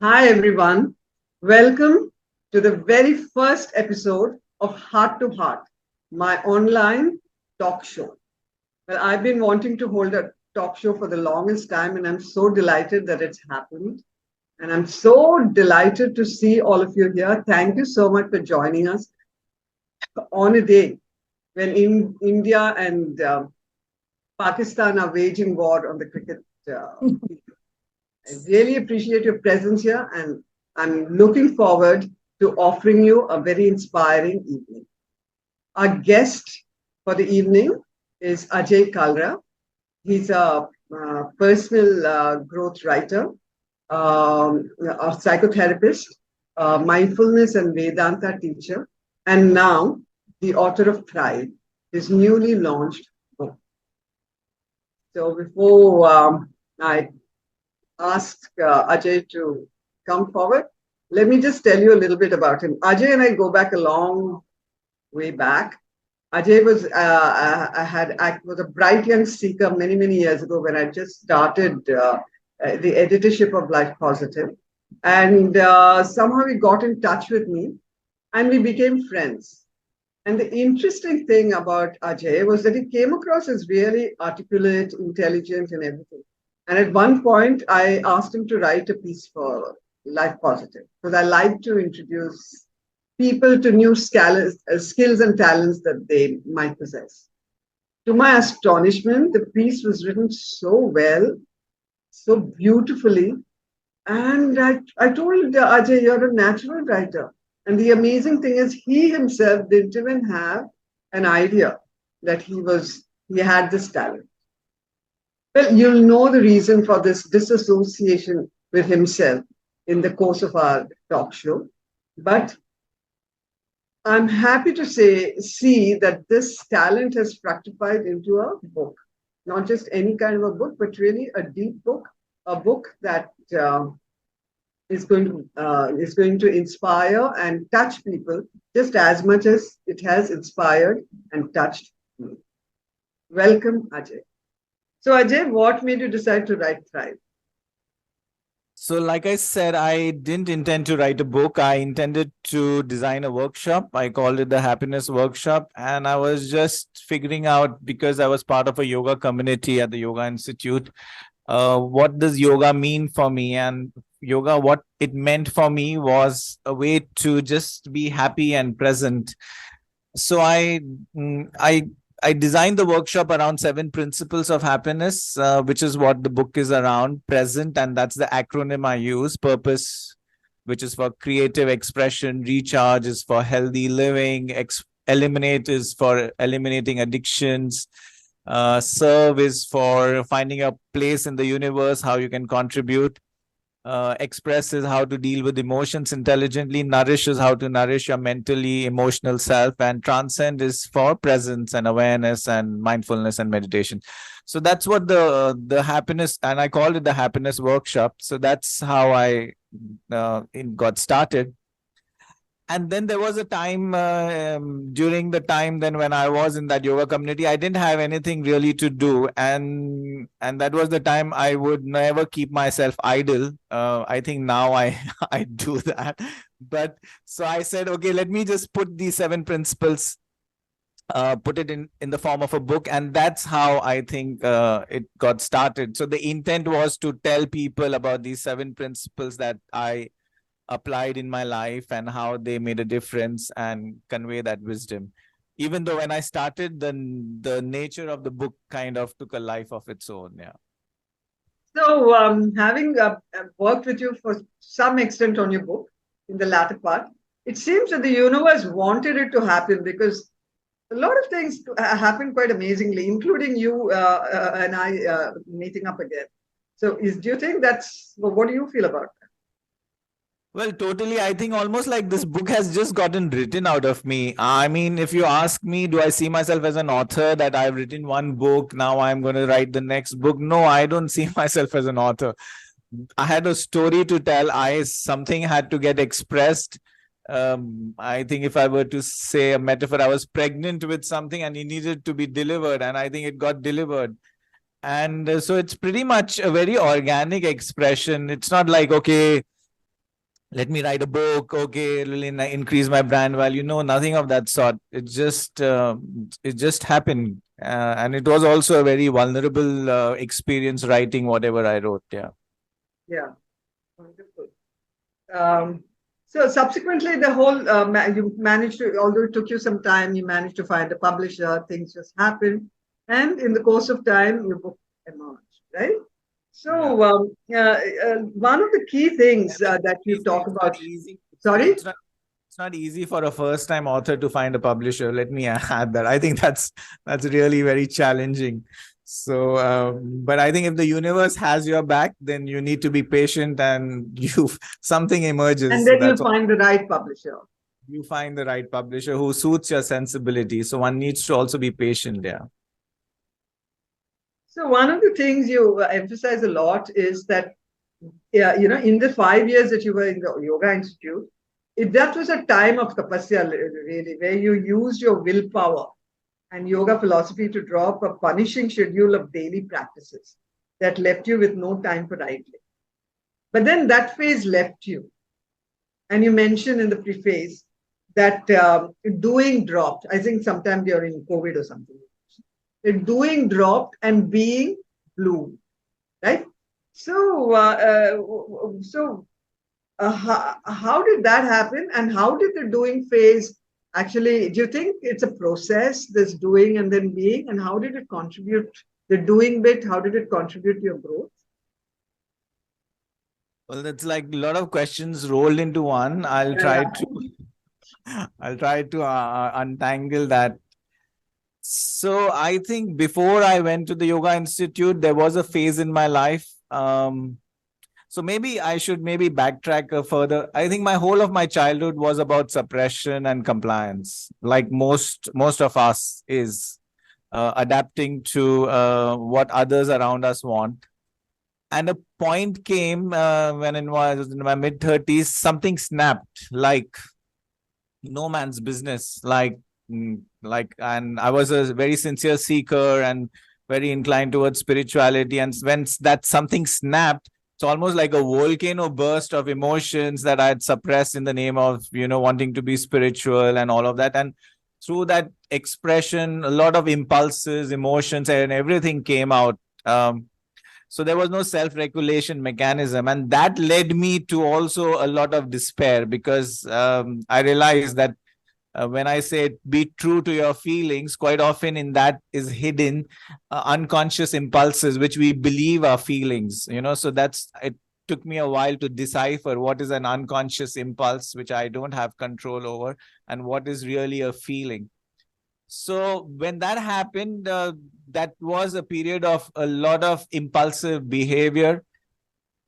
Hi, everyone. Welcome to the very first episode of Heart to Heart, my online talk show. Well, I've been wanting to hold a talk show for the longest time, and I'm so delighted that it's happened. And I'm so delighted to see all of you here. Thank you so much for joining us on a day when India and Pakistan are waging war on the cricket field. I really appreciate your presence here, and I'm looking forward to offering you a very inspiring evening. Our guest for the evening is Ajay Kalra. He's a personal growth writer, a psychotherapist, mindfulness and Vedanta teacher, and now the author of Thrive, his newly launched book. So before I ask Ajay to come forward, let me just tell you a little bit about him. Ajay and I go back a long way back. Ajay was a bright young seeker many years ago when I just started the editorship of Life Positive, and somehow he got in touch with me, and we became friends. And the interesting thing about Ajay was that he came across as really articulate, intelligent, and everything. And at one point, I asked him to write a piece for Life Positive because I like to introduce people to new skills and talents that they might possess. To my astonishment, the piece was written so well, so beautifully. And I told Ajay, you're a natural writer. And the amazing thing is, he himself didn't even have an idea that he had this talent. Well, you'll know the reason for this disassociation with himself in the course of our talk show. But I'm happy to see that this talent has fructified into a book, not just any kind of a book, but really a deep book, a book that is going to inspire and touch people just as much as it has inspired and touched me. Welcome, Ajay. So, Ajay, what made you decide to write Thrive? So, like I said, I didn't intend to write a book. I intended to design a workshop. I called it the Happiness Workshop. And I was just figuring out, because I was part of a yoga community at the Yoga Institute, what does yoga mean for me? And yoga, what it meant for me was a way to just be happy and present. So I designed the workshop around 7 principles of happiness, which is what the book is around. Present, and that's the acronym I use. Purpose, which is for creative expression. Recharge is for healthy living. Eliminate is for eliminating addictions. Serve is for finding a place in the universe, how you can contribute. Express is how to deal with emotions intelligently. Nourish is how to nourish your mentally emotional self. And transcend is for presence and awareness and mindfulness and meditation. So that's what the happiness, and I called it the Happiness Workshop. So that's how I got started. And then there was a time during the time then when I was in that yoga community, I didn't have anything really to do, and that was the time I would never keep myself idle. I think now I I do that. But so I said, okay, let me just put these 7 principles, put it in the form of a book, and that's how I think it got started. So the intent was to tell people about these 7 principles that I applied in my life and how they made a difference, and convey that wisdom. Even though when I started, the nature of the book kind of took a life of its own. Yeah. So, having worked with you for some extent on your book in the latter part, it seems that the universe wanted it to happen because a lot of things happen quite amazingly, including you and I meeting up again. So, do you think what do you feel about that? Well, totally. I think almost like this book has just gotten written out of me. I mean, if you ask me, do I see myself as an author that I've written one book, now I'm going to write the next book? No, I don't see myself as an author. I had a story to tell. Something had to get expressed. I think if I were to say a metaphor, I was pregnant with something and it needed to be delivered, and I think it got delivered. And so it's pretty much a very organic expression. It's not like, okay, let me write a book. Okay, it will increase my brand value. No, nothing of that sort. It just happened. And it was also a very vulnerable experience writing whatever I wrote. Yeah. Yeah, wonderful. Um, so subsequently, you managed to, although it took you some time, you managed to find a publisher. Things just happened, and in the course of time, your book emerged, right? Yeah. So one of the key things that you Definitely, talk it's not about. easy. Sorry. It's not easy for a first time author to find a publisher. Let me add that. I think that's really very challenging. So, but I think if the universe has your back, then you need to be patient, and you something And emerges. then That's you'll all. find the right publisher. You find the right publisher who suits your sensibility. So one needs to also be patient. Yeah. So one of the things you emphasize a lot is that, yeah, in the 5 years that you were in the Yoga Institute, that was a time of tapasya, really, where you used your willpower and yoga philosophy to draw up a punishing schedule of daily practices that left you with no time for idling. But then that phase left you. And you mentioned in the preface that doing dropped. I think sometime during COVID or something. Doing dropped and being blue, right? So, how did that happen, and how did the doing phase actually? Do you think it's a process, this doing and then being, and how did it contribute? The doing bit, how did it contribute to your growth? Well, that's like a lot of questions rolled into one. I'll try to untangle that. So I think before I went to the Yoga Institute, there was a phase in my life. So maybe I should maybe backtrack further. I think my whole of my childhood was about suppression and compliance, like most of us is adapting to what others around us want. And a point came when it was in my mid 30s, something snapped, like no man's business, and I was a very sincere seeker and very inclined towards spirituality, and when that something snapped, it's almost like a volcano burst of emotions that I had suppressed in the name of wanting to be spiritual and all of that. And through that expression, a lot of impulses, emotions, and everything came out. So there was no self-regulation mechanism, and that led me to also a lot of despair, because I realized that when I say be true to your feelings, quite often in that is hidden unconscious impulses which we believe are feelings. So that's it. Took me a while to decipher what is an unconscious impulse which I don't have control over, and what is really a feeling. So when that happened, that was a period of a lot of impulsive behavior,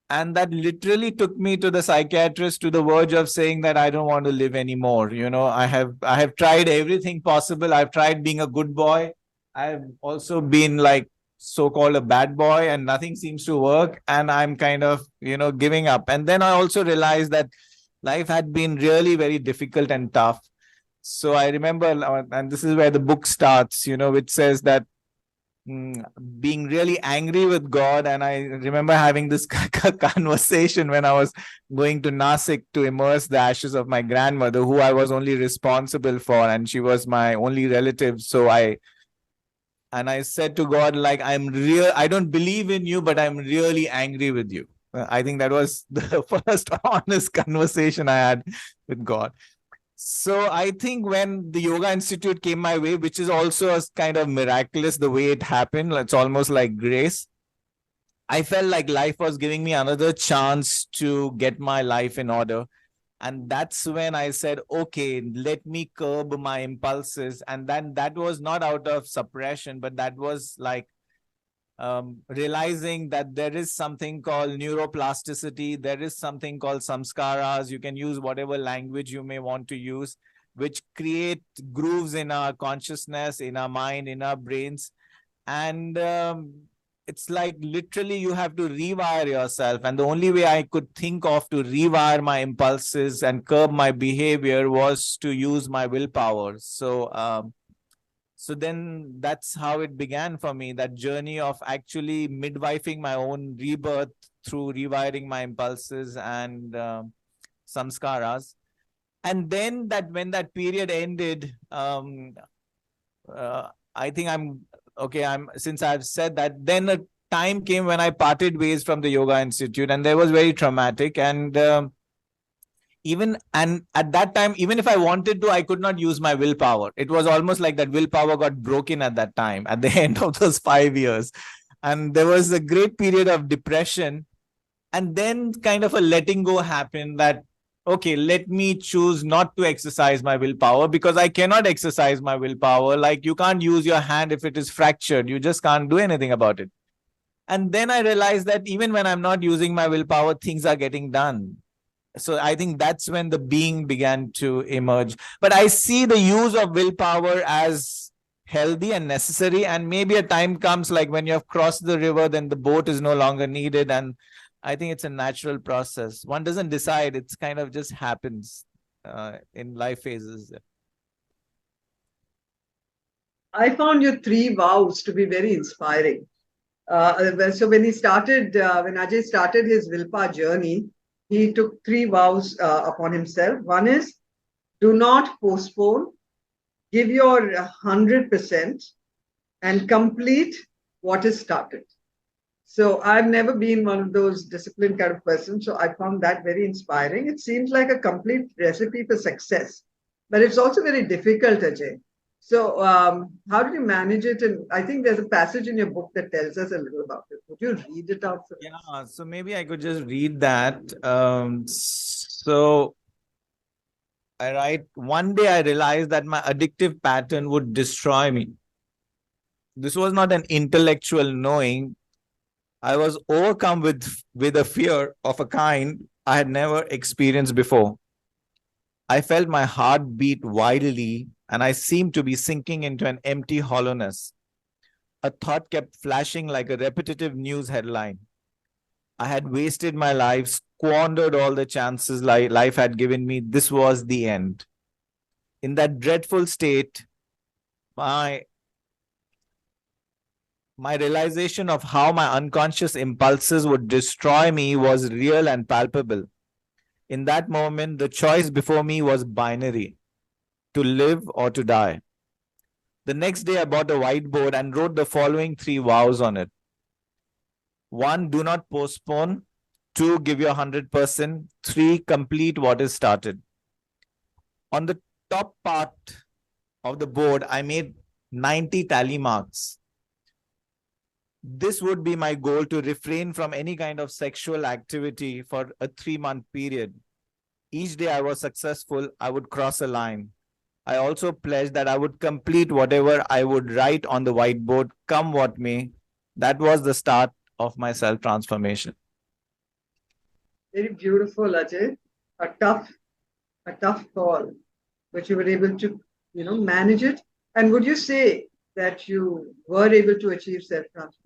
and that literally took me to the psychiatrist, to the verge of saying that I don't want to live anymore. I have tried everything possible. I've tried being a good boy. I've also been like so-called a bad boy, and nothing seems to work, and I'm kind of giving up. And then I also realized that life had been really very difficult and tough. So I remember, and this is where the book starts, which says that mm, being really angry with God. And I remember having this conversation when I was going to Nasik to immerse the ashes of my grandmother, who I was only responsible for, and she was my only relative. So I said to God, like, I don't believe in you, but I'm really angry with you. I think that was the first honest conversation I had with God. So I think when the Yoga Institute came my way, which is also a kind of miraculous the way it happened, it's almost like grace. I felt like life was giving me another chance to get my life in order. And that's when I said, okay, let me curb my impulses. And then that was not out of suppression, but that was like realizing that there is something called neuroplasticity, there is something called samskaras. You can use whatever language you may want to use, which create grooves in our consciousness, in our mind, in our brains. And it's like literally you have to rewire yourself. And the only way I could think of to rewire my impulses and curb my behavior was to use my willpower. So then that's how it began for me, that journey of actually midwifing my own rebirth through rewiring my impulses. And samskaras. And then that when that period ended, I think I'm okay. Since I've said that, then a time came when I parted ways from the Yoga Institute, and that was very traumatic. And even and at that time, even if I wanted to, I could not use my willpower. It was almost like that willpower got broken at that time, at the end of those 5 years. And there was a great period of depression, and then kind of a letting go happened, that okay, let me choose not to exercise my willpower, because I cannot exercise my willpower. Like, you can't use your hand if it is fractured, you just can't do anything about it. And then I realized that even when I'm not using my willpower, things are getting done. So I think that's when the being began to emerge. But I see the use of willpower as healthy and necessary. And maybe a time comes, like when you have crossed the river, then the boat is no longer needed. And I think it's a natural process. One doesn't decide, it's kind of just happens in life phases. I found your three vows to be very inspiring. So when when Ajay started his willpower journey, he took three vows upon himself. One is, do not postpone, give your 100%, and complete what is started. So I've never been one of those disciplined kind of persons. So I found that very inspiring. It seems like a complete recipe for success, but it's also very difficult, Ajay. So how did you manage it? And I think there's a passage in your book that tells us a little about it. Would you read it out for us? Yeah, so maybe I could just read that. So I write, one day I realized that my addictive pattern would destroy me. This was not an intellectual knowing. I was overcome with a fear of a kind I had never experienced before. I felt my heart beat wildly, and I seemed to be sinking into an empty hollowness. A thought kept flashing like a repetitive news headline. I had wasted my life, squandered all the chances life had given me. This was the end. In that dreadful state, my my realization of how my unconscious impulses would destroy me was real and palpable. In that moment, the choice before me was binary: to live or to die. The next day, I bought a whiteboard and wrote the following three vows on it. One, do not postpone. Two, give your 100%. Three, complete what is started. On the top part of the board, I made 90 tally marks. This would be my goal: to refrain from any kind of sexual activity for a 3-month period. Each day I was successful, I would cross a line. I also pledged that I would complete whatever I would write on the whiteboard, come what may. That was the start of my self-transformation. Very beautiful, Ajay. A tough, a tough call, but you were able to, manage it. And would you say that you were able to achieve self-transformation?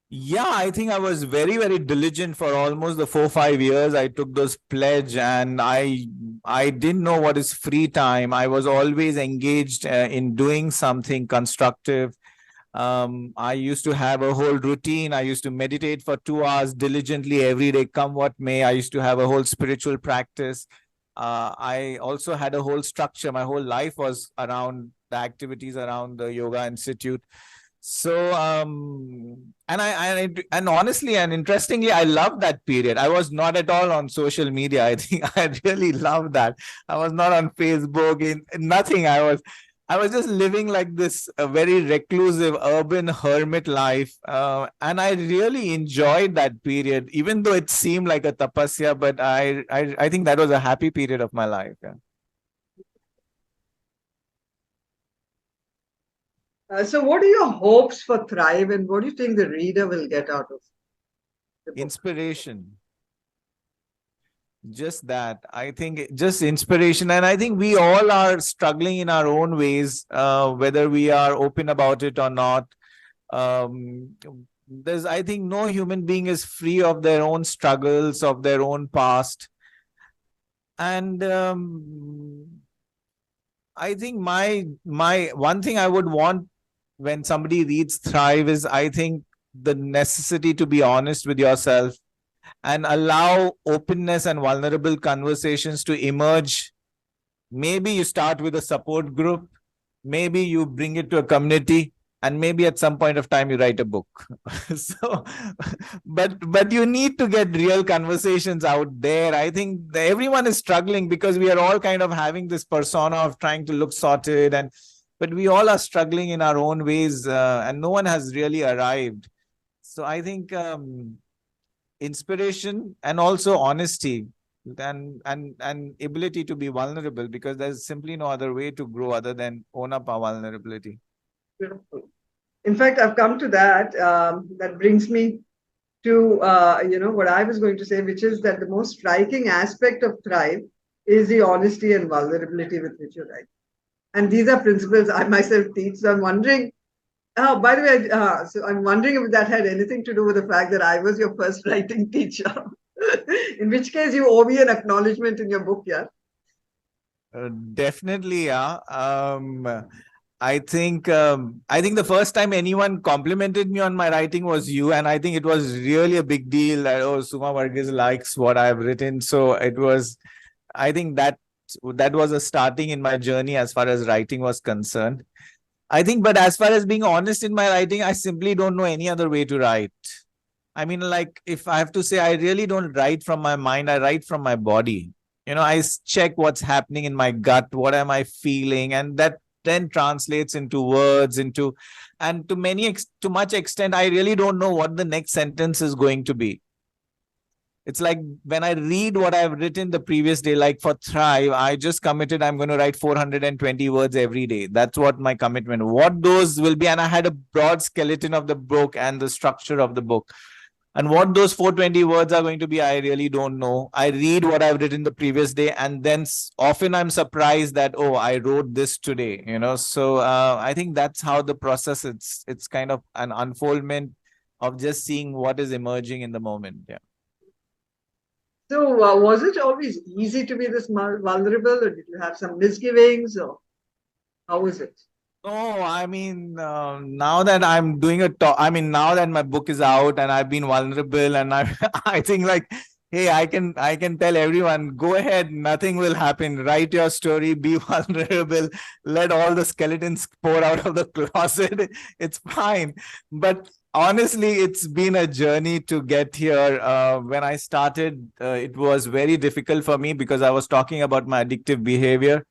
Yeah, I think I was very, very diligent for almost the 4-5 years. I took those pledge, and I didn't know what is free time. I was always engaged in doing something constructive. I used to have a whole routine. I used to meditate for 2 hours diligently every day, come what may. I used to have a whole spiritual practice. I also had a whole structure. My whole life was around the activities around the Yoga Institute. So and honestly and interestingly, I love that period. I was not at all on social media. I think I really loved that. I was not on Facebook, in nothing. I was just living like this very reclusive urban hermit life, and I really enjoyed that period, even though it seemed like a tapasya. But I think that was a happy period of my life. Yeah. So what are your hopes for Thrive, and what do you think the reader will get out of the book? Inspiration. Just that. I think just inspiration. And I think we all are struggling in our own ways, whether we are open about it or not. Um, I think no human being is free of their own struggles, of their own past. And I think my one thing I would want when somebody reads Thrive is, I think, the necessity to be honest with yourself, and allow openness and vulnerable conversations to emerge. Maybe you start with a support group, maybe you bring it to a community, and maybe at some point of time you write a book. So but you need to get real conversations out there. I think everyone is struggling because we are all kind of having this persona of trying to look sorted, and but we all are struggling in our own ways, and no one has really arrived. So I think inspiration and also honesty and ability to be vulnerable, because there's simply no other way to grow other than own up our vulnerability. Beautiful. In fact, I've come to that. That brings me to what I was going to say, which is that the most striking aspect of Thrive is the honesty and vulnerability with which you write. And these are principles I myself teach. So I'm wondering. Oh, by the way, so I'm wondering if that had anything to do with the fact that I was your first writing teacher. In which case, you owe me an acknowledgement in your book, yeah. Definitely, yeah. I think the first time anyone complimented me on my writing was you, and I think it was really a big deal that, oh, Sumavarughese likes what I've written. So it was, I think that was a starting in my journey as far as writing was concerned. I think, but as far as being honest in my writing, I simply don't know any other way to write. I mean, like, if I have to say, I really don't write from my mind, I write from my body. Check what's happening in my gut, what am I feeling, and that then translates into words, and to much extent, I really don't know what the next sentence is going to be. It's like when I read what I've written the previous day, like for Thrive, I just committed I'm going to write 420 words every day. That's what my commitment. What those will be, and I had a broad skeleton of the book and the structure of the book. And what those 420 words are going to be, I really don't know. I read what I've written the previous day, and then often I'm surprised that, oh, I wrote this today. So I think that's how the process. It's kind of an unfoldment of just seeing what is emerging in the moment. Yeah. So, was it always easy to be this vulnerable, or did you have some misgivings, or how was it? Oh, I mean, now that I'm doing a talk, I mean, now that my book is out and I've been vulnerable, and I, I think like, hey, I can tell everyone, go ahead, nothing will happen. Write your story, be vulnerable, let all the skeletons pour out of the closet. It's fine. But honestly, it's been a journey to get here. When I started, it was very difficult for me because I was talking about my addictive behavior,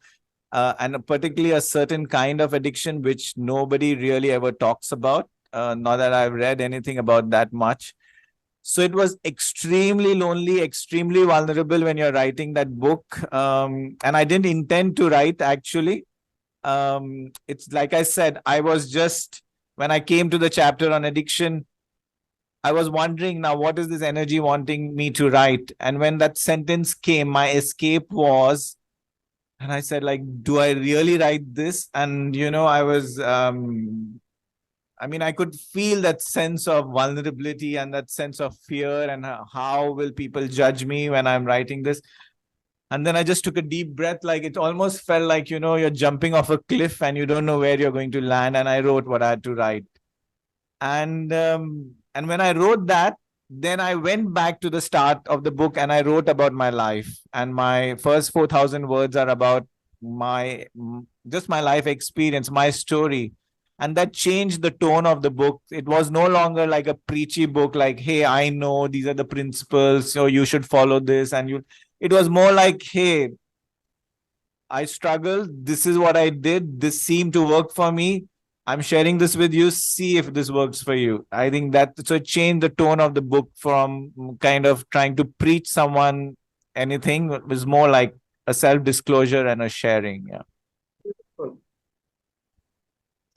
and particularly a certain kind of addiction which nobody really ever talks about. Not that I've read anything about that much. So it was extremely lonely, extremely vulnerable when you're writing that book. And I didn't intend to write actually. It's like I said, I was just, when I came to the chapter on addiction, I was wondering now, what is this energy wanting me to write? And when that sentence came, my escape was, and I said, like, do I really write this? And I mean, I could feel that sense of vulnerability and that sense of fear, and how will people judge me when I'm writing this? And then I just took a deep breath. Like, it almost felt like, you're jumping off a cliff and you don't know where you're going to land. And I wrote what I had to write. And when I wrote that, then I went back to the start of the book and I wrote about my life. And my first 4,000 words are about my just my life experience, my story. And that changed the tone of the book. It was no longer like a preachy book, like, hey, I know these are the principles, so you should follow this. It was more like, hey, I struggled. This is what I did. This seemed to work for me. I'm sharing this with you. See if this works for you. I think that so it changed the tone of the book from kind of trying to preach someone anything. It was more like a self disclosure and a sharing. Yeah. Cool.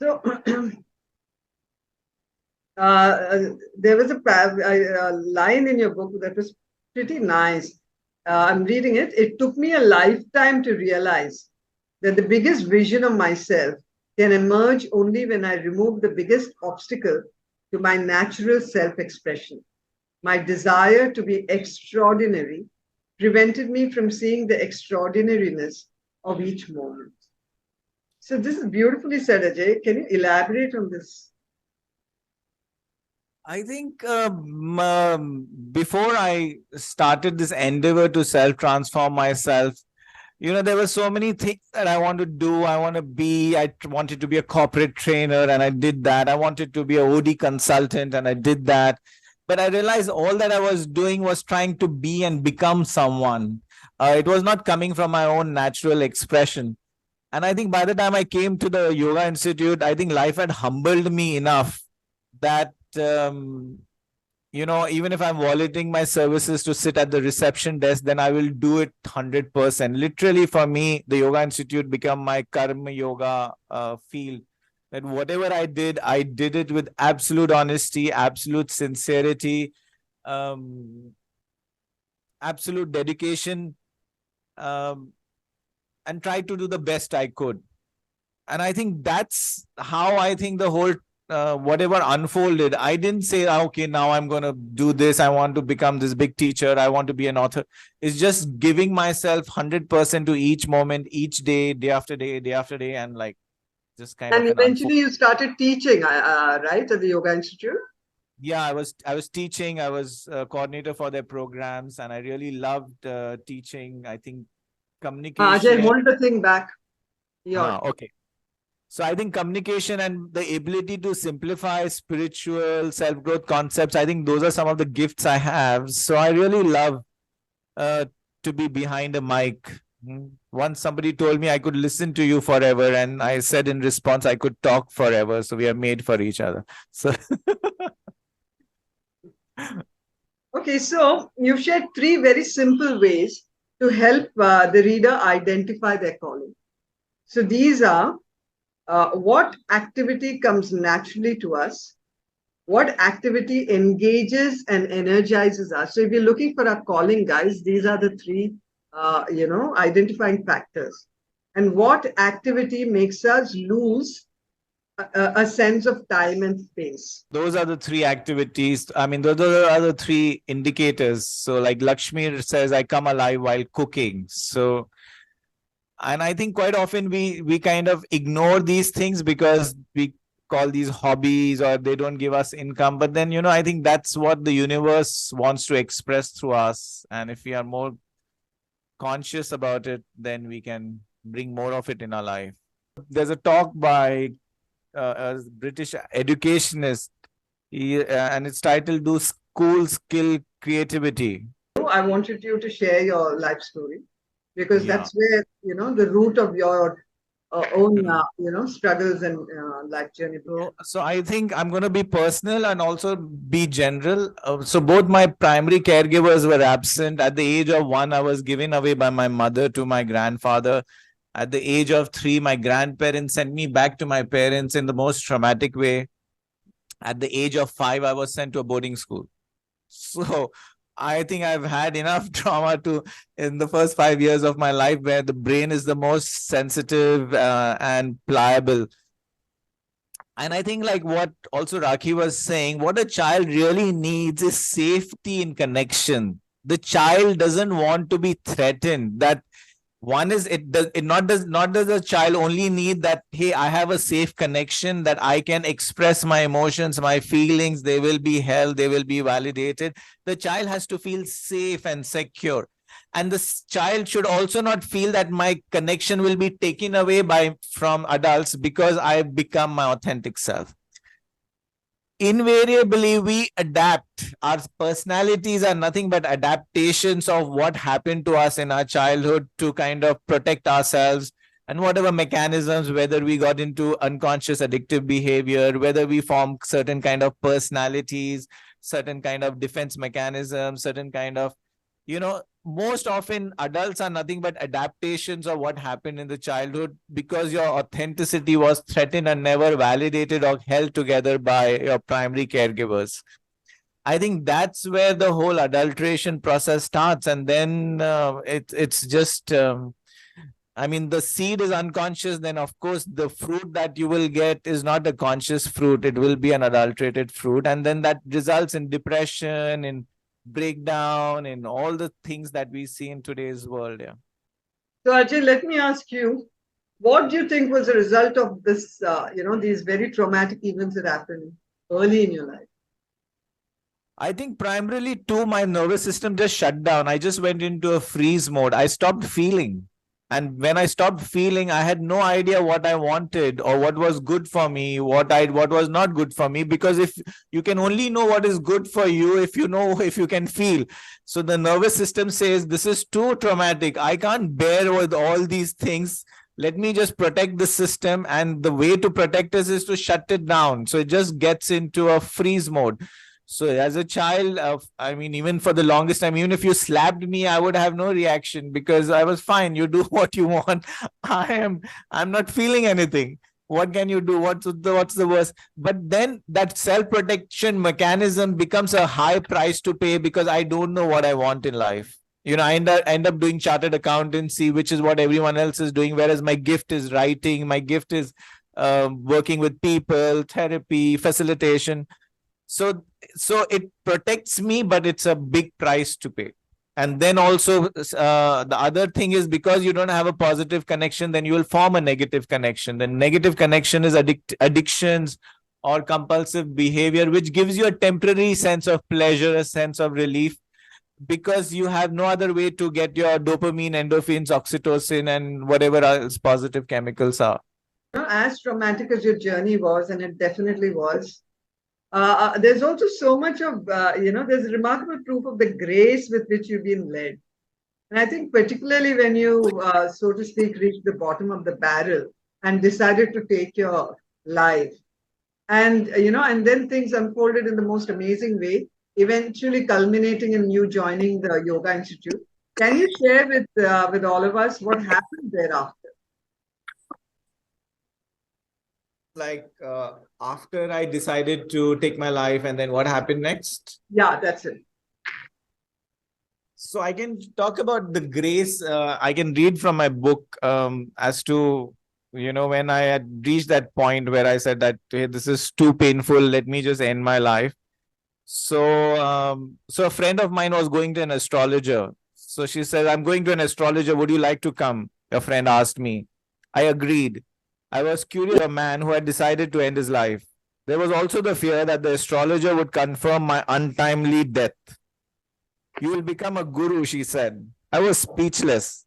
So, there was a line in your book that was pretty nice. I'm reading it. It took me a lifetime to realize that the biggest vision of myself can emerge only when I remove the biggest obstacle to my natural self expression. My desire to be extraordinary prevented me from seeing the extraordinariness of each moment. So, this is beautifully said, Ajay. Can you elaborate on this? I think before I started this endeavor to self transform myself, there were so many things that I want to do. I want to be, wanted to be a corporate trainer and I did that. I wanted to be a OD consultant and I did that. But I realized all that I was doing was trying to be and become someone. It was not coming from my own natural expression. And I think by the time I came to the Yoga Institute, I think life had humbled me enough that even if I'm volunteering my services to sit at the reception desk, then I will do it 100%. Literally, for me, the Yoga Institute become my karma yoga field. That whatever I did it with absolute honesty, absolute sincerity, um, absolute dedication, um, and tried to do the best I could. And I think that's how I think the whole whatever unfolded. I didn't say, okay, now I'm going to do this. I want to become this big teacher. I want to be an author. It's just giving myself 100% to each moment, each day, day after day, and like just kind And of an unfold. eventually you started teaching, right, at the Yoga Institute? Yeah, I was teaching. I was a coordinator for their programs, and I really loved teaching. I think Ajay, communication. hold the thing back. Your Okay. So I think communication and the ability to simplify spiritual self-growth concepts, I think those are some of the gifts I have. So I really love uh, to be behind a mic. Once somebody told me I could listen to you forever, and I said in response I could talk forever. So we are made for each other. So Okay, so you've shared three very simple ways to help the reader identify their calling. So these are what activity comes naturally to us, what activity engages and energizes us. So if you're looking for a calling, guys, these are the three, identifying factors. And what activity makes us lose a sense of time and space. those are the three activities. I mean, those are the three indicators. So like Lakshmi says, I come alive while cooking. So and I think quite often we kind of ignore these things because we call these hobbies or they don't give us income, but then I think that's what the universe wants to express through us, and if we are more conscious about it, then we can bring more of it in our life. There's a talk by a British educationist, and it's titled "Do Schools Kill Creativity?" I wanted you to share your life story because Yeah. that's where, the root of your own, struggles and life journey began. So I think I'm going to be personal and also be general. So both my primary caregivers were absent. At the age of 1, I was given away by my mother to my grandfather. At the age of 3, my grandparents sent me back to my parents in the most traumatic way. At the age of 5, I was sent to a boarding school. So I think I've had enough trauma to in the first 5 years of my life, where the brain is the most sensitive and pliable. And I think, like what also Rakhi was saying, what a child really needs is safety in connection. The child doesn't want to be threatened. That one is it does it not does the child only need that, hey, I have a safe connection that I can express my emotions, my feelings, they will be held, they will be validated. The child has to feel safe and secure, and the child should also not feel that my connection will be taken away by from adults because I become my authentic self. Invariably we adapt. Our personalities are nothing but adaptations of what happened to us in our childhood to kind of protect ourselves, and whatever mechanisms, whether we got into unconscious addictive behavior, whether we form certain kind of personalities, certain kind of defense mechanisms, certain kind of, most often adults are nothing but adaptations of what happened in the childhood because your authenticity was threatened and never validated or held together by your primary caregivers. I think that's where the whole adulteration process starts, and then it's just I mean, the seed is unconscious, then of course the fruit that you will get is not a conscious fruit. It will be an adulterated fruit. And then that results in depression, in breakdown, in all the things that we see in today's world. Yeah. So Ajay, let me ask you, what do you think was the result of this, these very traumatic events that happened early in your life? I think primarily too, my nervous system just shut down. I just went into a freeze mode. I stopped feeling. And when I stopped feeling, I had no idea what I wanted or what was good for me, what was not good for me. Because if you can only know what is good for you if you know if you can feel. So the nervous system says this is too traumatic. I can't bear with all these things. Let me just protect the system. And the way to protect us is to shut it down. So it just gets into a freeze mode. So as a child, I mean, even for the longest time, even if you slapped me, I would have no reaction because I was fine. You do what you want. I'm not feeling anything. What can you do? What's the worst? But then that self-protection mechanism becomes a high price to pay because I don't know what I want in life. I end up doing chartered accountancy, which is what everyone else is doing, whereas my gift is writing, my gift is working with people, therapy, facilitation. So it protects me, but it's a big price to pay. And then also the other thing is, because you don't have a positive connection, then you will form a negative connection. The negative connection is addictions or compulsive behavior, which gives you a temporary sense of pleasure, a sense of relief, because you have no other way to get your dopamine, endorphins, oxytocin, and whatever else positive chemicals are. As traumatic as your journey was, and it definitely was, there's also so much of, there's remarkable proof of the grace with which you've been led. And I think, particularly when you, so to speak, reached the bottom of the barrel and decided to take your life. And, and then things unfolded in the most amazing way, eventually culminating in you joining the Yoga Institute. Can you share with all of us what happened thereafter? Like after I decided to take my life, and then what happened next? Yeah, that's it. So I can talk about the grace. I can read from my book as to, when I had reached that point where I said that, hey, this is too painful. Let me just end my life. So a friend of mine was going to an astrologer. So she said, I'm going to an astrologer. Would you like to come? A friend asked me. I agreed. I was curious about a man who had decided to end his life. There was also the fear that the astrologer would confirm my untimely death. You will become a guru, she said. I was speechless.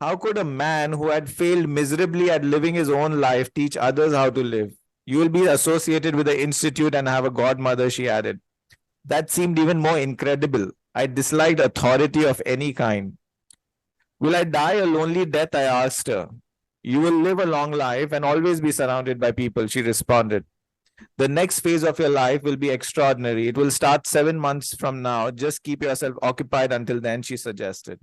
How could a man who had failed miserably at living his own life teach others how to live? You will be associated with the institute and have a godmother, she added. That seemed even more incredible. I disliked authority of any kind. Will I die a lonely death? I asked her. You will live a long life and always be surrounded by people, she responded. The next phase of your life will be extraordinary. It will start 7 months from now. Just keep yourself occupied until then, she suggested.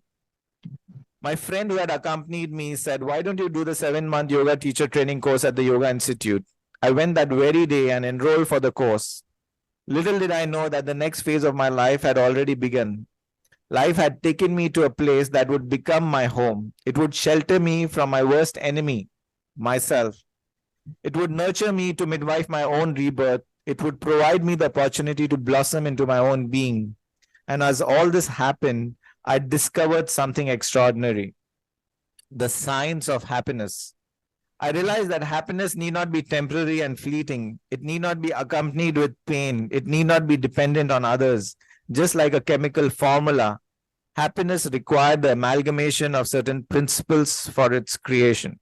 My friend who had accompanied me said, why don't you do the 7-month yoga teacher training course at the Yoga Institute? I went that very day and enrolled for the course. Little did I know that the next phase of my life had already begun. Life had taken me to a place that would become my home. It would shelter me from my worst enemy, myself. It would nurture me to midwife my own rebirth. It would provide me the opportunity to blossom into my own being. And as all this happened, I discovered something extraordinary: the science of happiness. I realized that happiness need not be temporary and fleeting. It need not be accompanied with pain. It need not be dependent on others. Just like a chemical formula, happiness required the amalgamation of certain principles for its creation.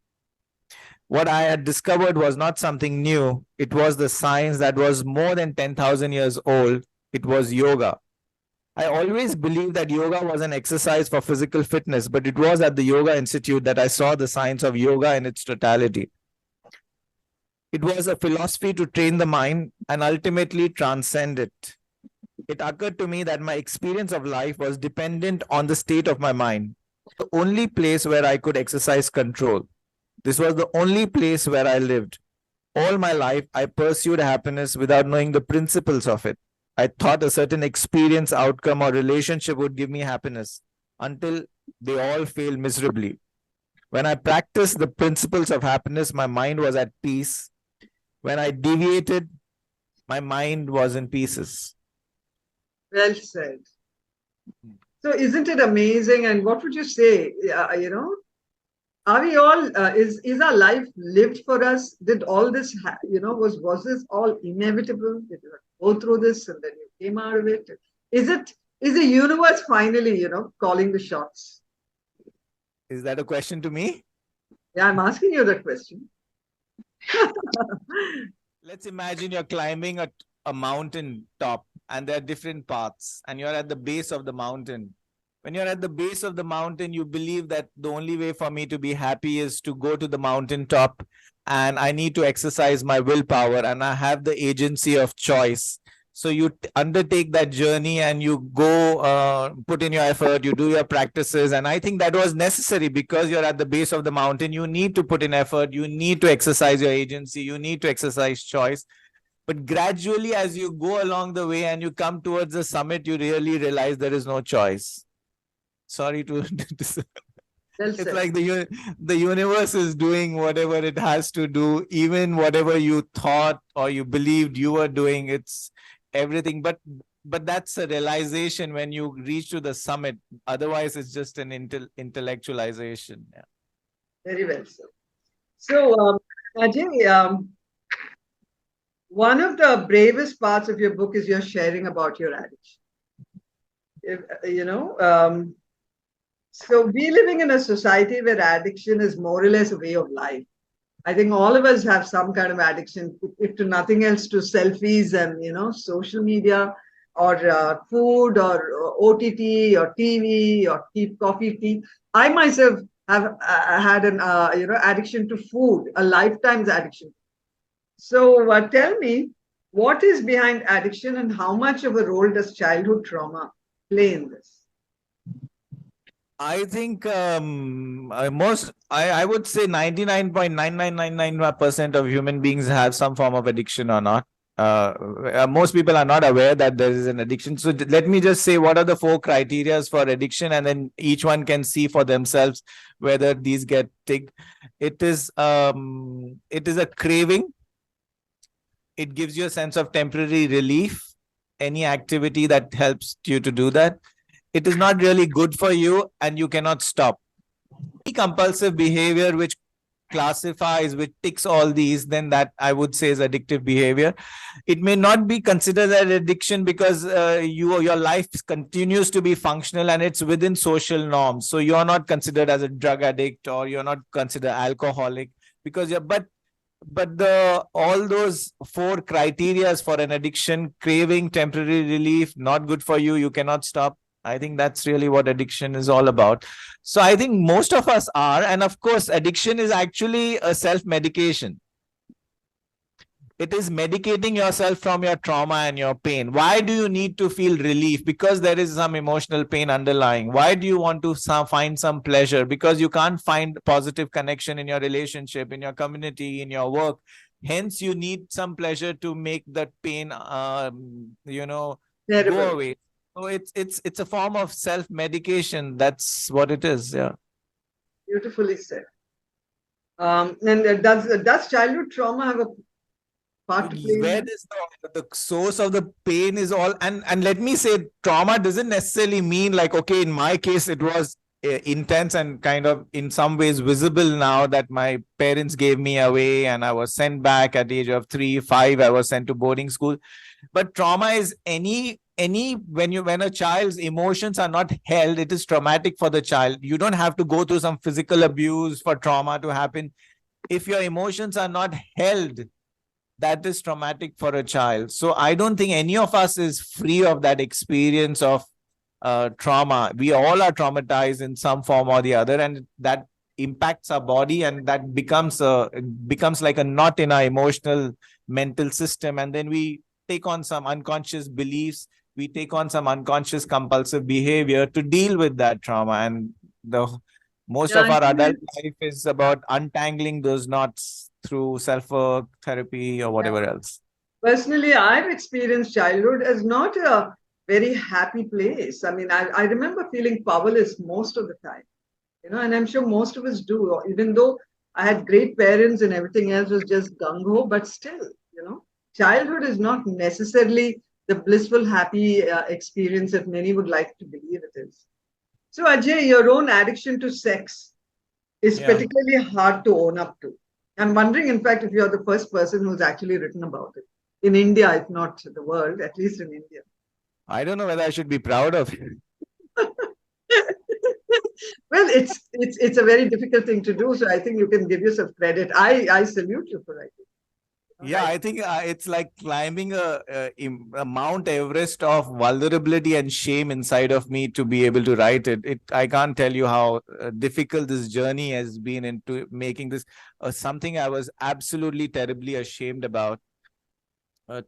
What I had discovered was not something new. It was the science that was more than 10,000 years old. It was yoga. I always believed that yoga was an exercise for physical fitness, but it was at the Yoga Institute that I saw the science of yoga in its totality. It was a philosophy to train the mind and ultimately transcend it. It occurred to me that my experience of life was dependent on the state of my mind, the only place where I could exercise control. This was the only place where I lived. All my life, I pursued happiness without knowing the principles of it. I thought a certain experience, outcome, or relationship would give me happiness until they all failed miserably. When I practiced the principles of happiness, my mind was at peace. When I deviated, my mind was in pieces. Well said. So, isn't it amazing? And what would you say? Are we all? Is our life lived for us? Did all this? Was this all inevitable? Did you go through this and then you came out of it? Is the universe finally, calling the shots? Is that a question to me? Yeah, I'm asking you that question. Let's imagine you're climbing a mountain top and there are different paths and you're at the base of the mountain. When you're at the base of the mountain, you believe that the only way for me to be happy is to go to the mountain top and I need to exercise my willpower and I have the agency of choice. So you undertake that journey and you go put in your effort, you do your practices. And I think that was necessary because you're at the base of the mountain. You need to put in effort. You need to exercise your agency. You need to exercise choice. But gradually, as you go along the way and you come towards the summit, you really realize there is no choice. Sorry to Well it's said. like the universe is doing whatever it has to do, even whatever you thought or you believed you were doing. It's everything, but that's a realization when you reach to the summit. Otherwise, it's just an intellectualization. Yeah. Very well said. So, Ajay, one of the bravest parts of your book is your sharing about your addiction. If, so we're living in a society where addiction is more or less a way of life. I think all of us have some kind of addiction, if to nothing else, to selfies and social media, or food, or OTT, or TV, or coffee, tea. I myself have had an addiction to food, a lifetime's addiction. So tell me, what is behind addiction, and how much of a role does childhood trauma play in this? I think I would say 99.9999% of human beings have some form of addiction or not. Most people are not aware that there is an addiction. So let me just say what are the 4 criterias for addiction, and then each one can see for themselves whether these get ticked. It is a craving. It gives you a sense of temporary relief. Any activity that helps you to do that. It is not really good for you and you cannot stop. Any compulsive behavior which classifies, which ticks all these, then that I would say is addictive behavior. It may not be considered an addiction because your life continues to be functional and it's within social norms. So you're not considered as a drug addict or you're not considered alcoholic because but the all those 4 criterias for an addiction: craving, temporary relief, not good for you, you cannot stop. I think that's really what addiction is all about. So I think most of us are, and of course addiction is actually a self medication. It is medicating yourself from your trauma and your pain. Why do you need to feel relief? Because there is some emotional pain underlying. Why do you want to find some pleasure? Because you can't find positive connection in your relationship, in your community, in your work. Hence, you need some pleasure to make that pain, go Terrible. away. So it's a form of self medication. That's what it is. Yeah. Beautifully said. And does childhood trauma have a part to play in Where that? does the source of the pain is all, and let me say, trauma doesn't necessarily mean like, okay, in my case it was intense and kind of in some ways visible now that my parents gave me away and I was sent back at the age of 3 5. I was sent to boarding school. But trauma is when a child's emotions are not held, it is traumatic for the child. You don't have to go through some physical abuse for trauma to happen. If your emotions are not held, that is traumatic for a child. So I don't think any of us is free of that experience of trauma. We all are traumatized in some form or the other, and that impacts our body, and that becomes like a knot in our emotional mental system, and then we take on some unconscious beliefs. We take on some unconscious compulsive behavior to deal with that trauma, and the most Yeah, of I our think adult life is about untangling those knots through self-work, therapy, or whatever else. personally, I've experienced childhood as not a very happy place. I mean, I remember feeling powerless most of the time, and I'm sure most of us do, even though I had great parents and everything else was just gung ho, but still, childhood is not necessarily the blissful, happy experience that many would like to believe it is. So, Ajay, your own addiction to sex is Yeah. particularly hard to own up to. I'm wondering, in fact, if you're the first person who's actually written about it in India, if not the world, at least in India. I don't know whether I should be proud of it. Well, it's a very difficult thing to do, so I think you can give yourself credit. I salute you for writing. Yeah, I I think it's like climbing a Mount Everest of vulnerability and shame inside of me to be able to write it. I can't tell you how difficult this journey has been into making this something I was absolutely terribly ashamed about.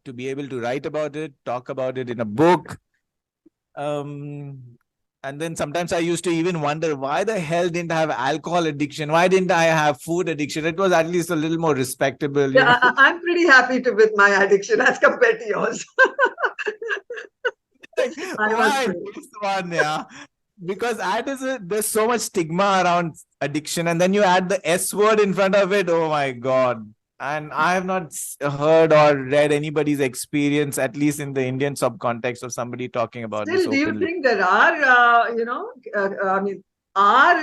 To be able to write about it, talk about it in a book, um, and then sometimes I used to even wonder why the hell didn't I have alcohol addiction? Why didn't I have food addiction? It was at least a little more respectable, you Yeah, know. I'm pretty happy to with my addiction as compared to yours. Like, I must why say. this one? Yeah. Because there's so much stigma around addiction, and then you add the S word in front of it. Oh my God. And I have not heard or read anybody's experience, at least in the Indian subcontext, of somebody talking about this Still, do you openly. think there are, I mean,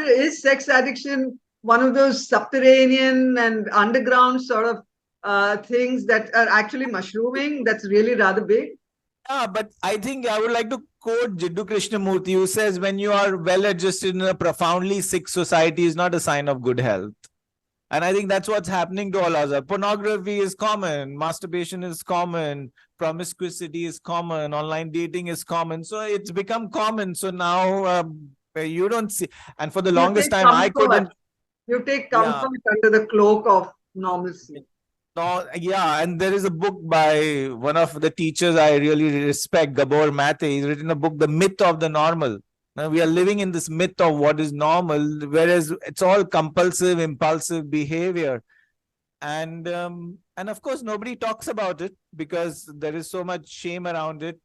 is sex addiction one of those subterranean and underground sort of things that are actually mushrooming? That's really rather big. Yeah, but I think I would like to quote Jiddu Krishnamurti, who says, when you are well adjusted in a profoundly sick society is not a sign of good health. And I think that's what's happening to all of us. Pornography is common, masturbation is common, promiscuity is common, online dating is common. So it's become common. So now you don't see. And for the You longest take time, I comfort. couldn't. You take Yeah. comfort under the cloak of normalcy. No, yeah, and there is a book by one of the teachers I really respect, Gabor Mate. He's written a book, The Myth of the Normal. Now we are living in this myth of what is normal, whereas it's all compulsive, impulsive behavior. And of course nobody talks about it because there is so much shame around it,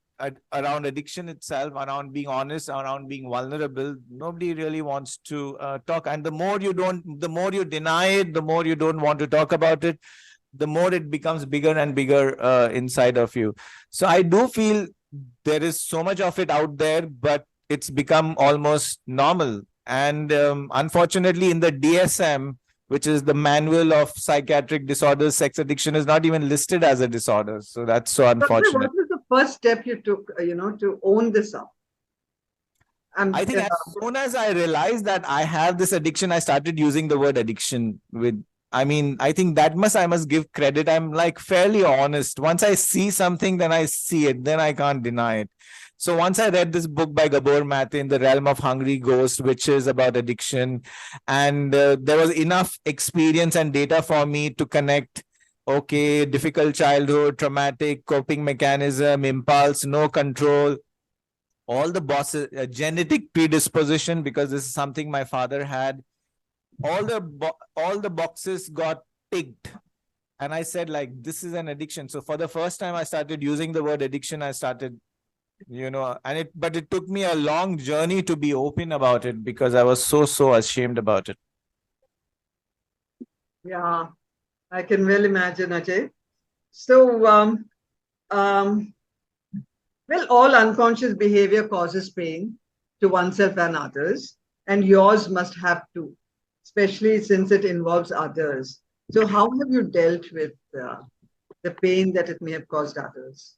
around addiction itself, around being honest, around being vulnerable. Nobody really wants to talk, and the more you deny it, the more you don't want to talk about it, the more it becomes bigger and bigger inside of you. So I do feel there is so much of it out there, but it's become almost normal. And unfortunately, in the DSM, which is the Manual of Psychiatric Disorders, sex addiction is not even listed as a disorder. So that's so So, Ajay, unfortunate. what was the first step you took, to own this up? I And think as soon as I realized that I have this addiction, I started using the word addiction with. I mean, I think I must give credit. I'm like fairly honest. Once I see something, then I see it. Then I can't deny it. So once I read this book by Gabor Mate, In the Realm of Hungry Ghost, which is about addiction, and there was enough experience and data for me to connect. Okay, difficult childhood, traumatic coping mechanism, impulse, no control, all the bosses, genetic predisposition, because this is something my father had. All the boxes got ticked, and I said, like, this is an addiction. So for the first time I started using the word addiction. I started, and it took me a long journey to be open about it because I was so ashamed about it. yeah, I can well imagine, Ajay. So, um, well, all unconscious behavior causes pain to oneself and others, and yours must have too, especially since it involves others. So, how have you dealt with the pain that it may have caused others?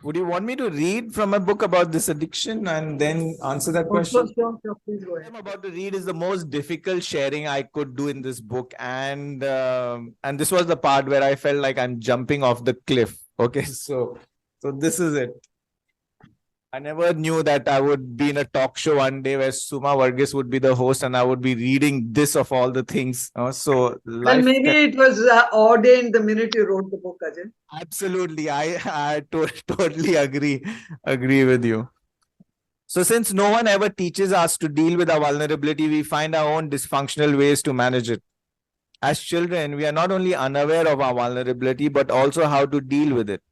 Would you want me to read from a book about this addiction and then answer that Oh, sure, question? sure, sure. Please go I'm ahead. about to read is the most difficult sharing I could do in this book, and this was the part where I felt like I'm jumping off the cliff. Okay, so this is it. I never knew that I would be in a talk show one day where Sumavarughese would be the host, and I would be reading this of all the things. So Well, life maybe it was ordained the minute you wrote the book, Ajay. absolutely. I totally agree with you. So, since no one ever teaches us to deal with our vulnerability, we find our own dysfunctional ways to manage it. As children, we are not only unaware of our vulnerability, but also how to deal with it.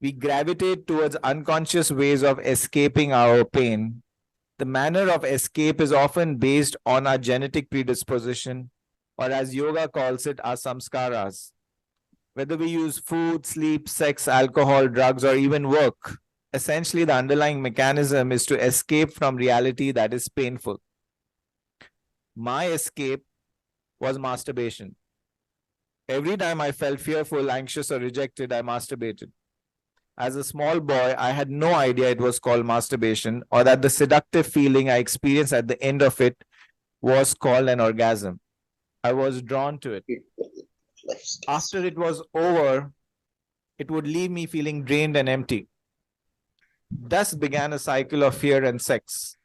We gravitate towards unconscious ways of escaping our pain. The manner of escape is often based on our genetic predisposition, or as yoga calls it, our samskaras. Whether we use food, sleep, sex, alcohol, drugs, or even work, essentially the underlying mechanism is to escape from reality that is painful. My escape was masturbation. Every time I felt fearful, anxious, or rejected, I masturbated. As a small boy, I had no idea it was called masturbation or that the seductive feeling I experienced at the end of it was called an orgasm. I was drawn to it. After it was over, it would leave me feeling drained and empty. Thus began a cycle of fear and sex.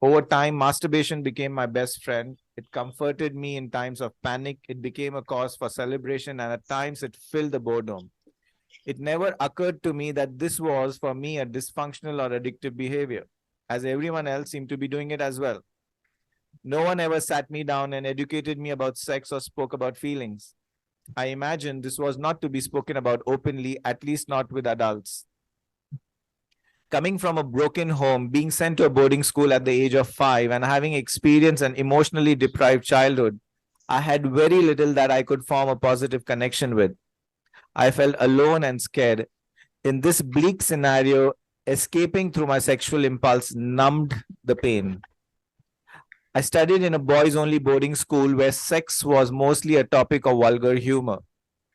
Over time, masturbation became my best friend. It comforted me in times of panic. It became a cause for celebration, and at times it filled the boredom. It never occurred to me that this was, for me, a dysfunctional or addictive behavior, as everyone else seemed to be doing it as well. No one ever sat me down and educated me about sex or spoke about feelings. I imagine this was not to be spoken about openly, at least not with adults. Coming from a broken home, being sent to a boarding school at the age of 5, and having experienced an emotionally deprived childhood, I had very little that I could form a positive connection with. I felt alone and scared. In this bleak scenario, escaping through my sexual impulse numbed the pain. I studied in a boys only boarding school where sex was mostly a topic of vulgar humor.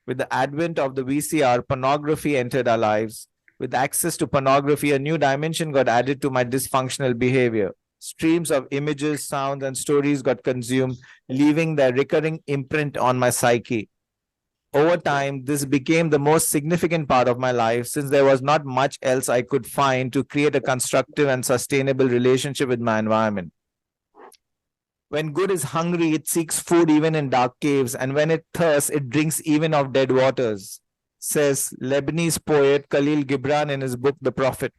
With the advent of the VCR, pornography entered our lives. With access to pornography, a new dimension got added to my dysfunctional behavior. Streams of images, sounds, and stories got consumed, leaving their recurring imprint on my psyche. Over time, this became the most significant part of my life since there was not much else I could find to create a constructive and sustainable relationship with my environment. When good is hungry, it seeks food even in dark caves, and when it thirsts, it drinks even of dead waters, says Lebanese poet Khalil Gibran in his book The Prophet.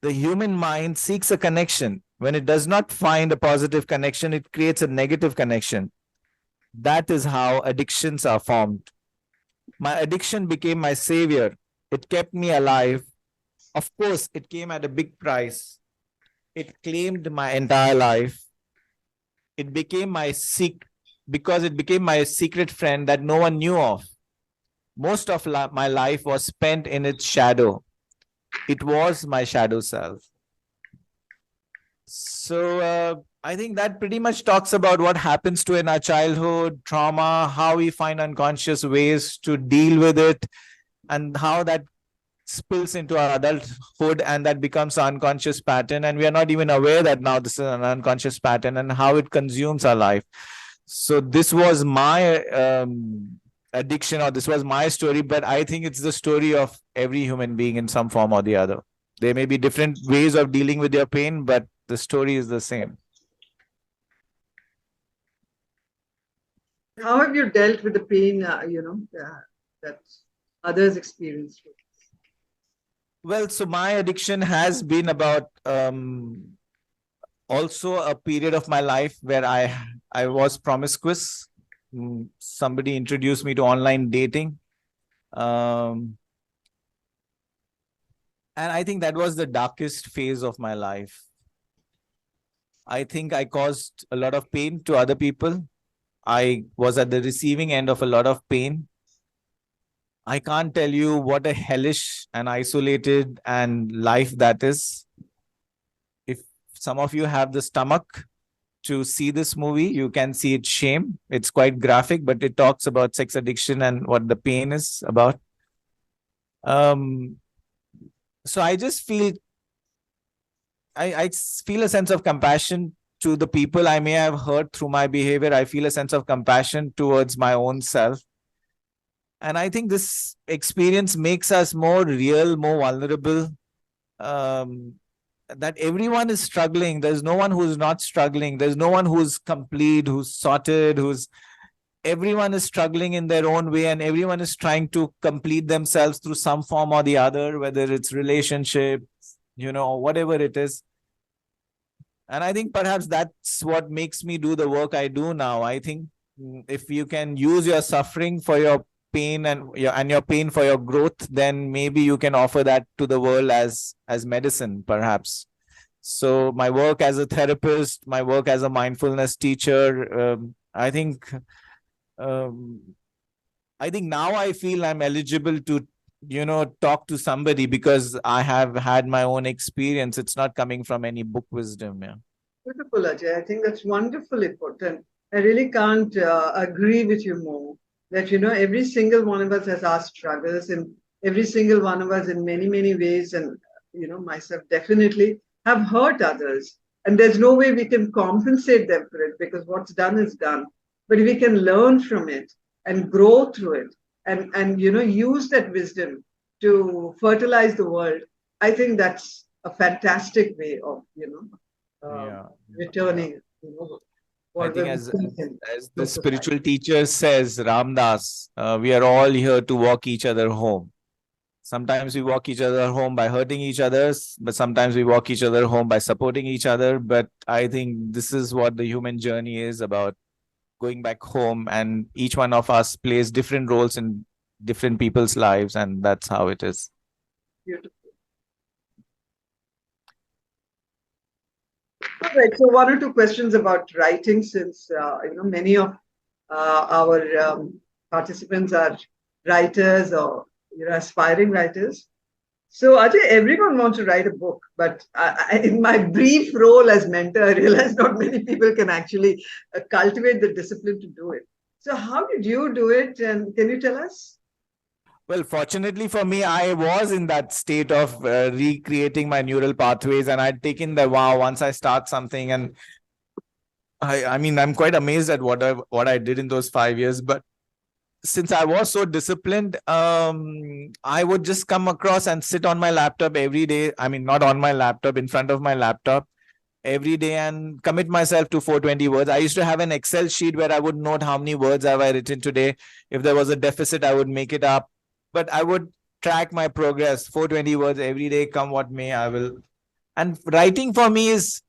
The human mind seeks a connection. When it does not find a positive connection, it creates a negative connection. That is how addictions are formed. My addiction became my savior. It kept me alive. Of course, it came at a big price. It claimed my entire life. It became my because it became my secret friend that no one knew of. Most of my life was spent in its shadow. It was my shadow self. So I think that pretty much talks about what happens to in our childhood, trauma, how we find unconscious ways to deal with it, and how that spills into our adulthood and that becomes an unconscious pattern. And we are not even aware that now this is an unconscious pattern and how it consumes our life. So this was my addiction, or this was my story, but I think it's the story of every human being in some form or the other. There may be different ways of dealing with your pain, but the story is the same. How have you dealt with the pain, that others experience? Well, so my addiction has been about also a period of my life where I was promiscuous. Somebody introduced me to online dating. Um, and I think that was the darkest phase of my life. I think I caused a lot of pain to other people. I was at the receiving end of a lot of pain. I can't tell you what a hellish and isolated and life that is. If some of you have the stomach to see this movie, you can see its shame. It's quite graphic, but it talks about sex addiction and what the pain is about. Um, so I just feel I feel a sense of compassion to the people I may have hurt through my behavior. I feel a sense of compassion towards my own self. And I think this experience makes us more real, more vulnerable. Um, that everyone is struggling. There's no one who's not struggling. There's no one who's complete, who's sorted, who's everyone is struggling in their own way, and everyone is trying to complete themselves through some form or the other, whether it's relationship, whatever it is. And I think perhaps that's what makes me do the work I do now. I think if you can use your suffering for your pain and your pain for your growth, then maybe you can offer that to the world as medicine, perhaps. So my work as a therapist, my work as a mindfulness teacher, um, I think now I feel I'm eligible to, talk to somebody because I have had my own experience. It's not coming from any book wisdom. Yeah. Beautiful, Ajay. I think that's wonderfully put. And I really can't agree with you more that, every single one of us has our struggles. And every single one of us in many, many ways, and myself definitely have hurt others. And there's no way we can compensate them for it because what's done is done. But we can learn from it and grow through it and use that wisdom to fertilize the world. I think that's a fantastic way of, Yeah, yeah. returning, I whatever think we as think in as the the society. spiritual teacher says, Ramdas, we are all here to walk each other home. Sometimes we walk each other home by hurting each others, but sometimes we walk each other home by supporting each other. But I think this is what the human journey is about, going back home, and each one of us plays different roles in different people's lives, and that's how it is. Beautiful. All right. So one or two questions about writing, since many of our participants are writers or aspiring writers. So Ajay, everyone wants to write a book, but in my brief role as mentor, I realized not many people can actually cultivate the discipline to do it. So how did you do it, and can you tell us? Well, fortunately for me, I was in that state of recreating my neural pathways, and I'd taken the wow once I start something. And I mean, I'm quite amazed at what I did in those 5 years. But since I was so disciplined, I would just come across and sit on my laptop every day. I mean, not on my laptop, in front of my laptop every day, and commit myself to 420 words. I used to have an Excel sheet where I would note how many words have I written today. If there was a deficit, I would make it up. But I would track my progress, 420 words every day, come what may, I will. And writing for me is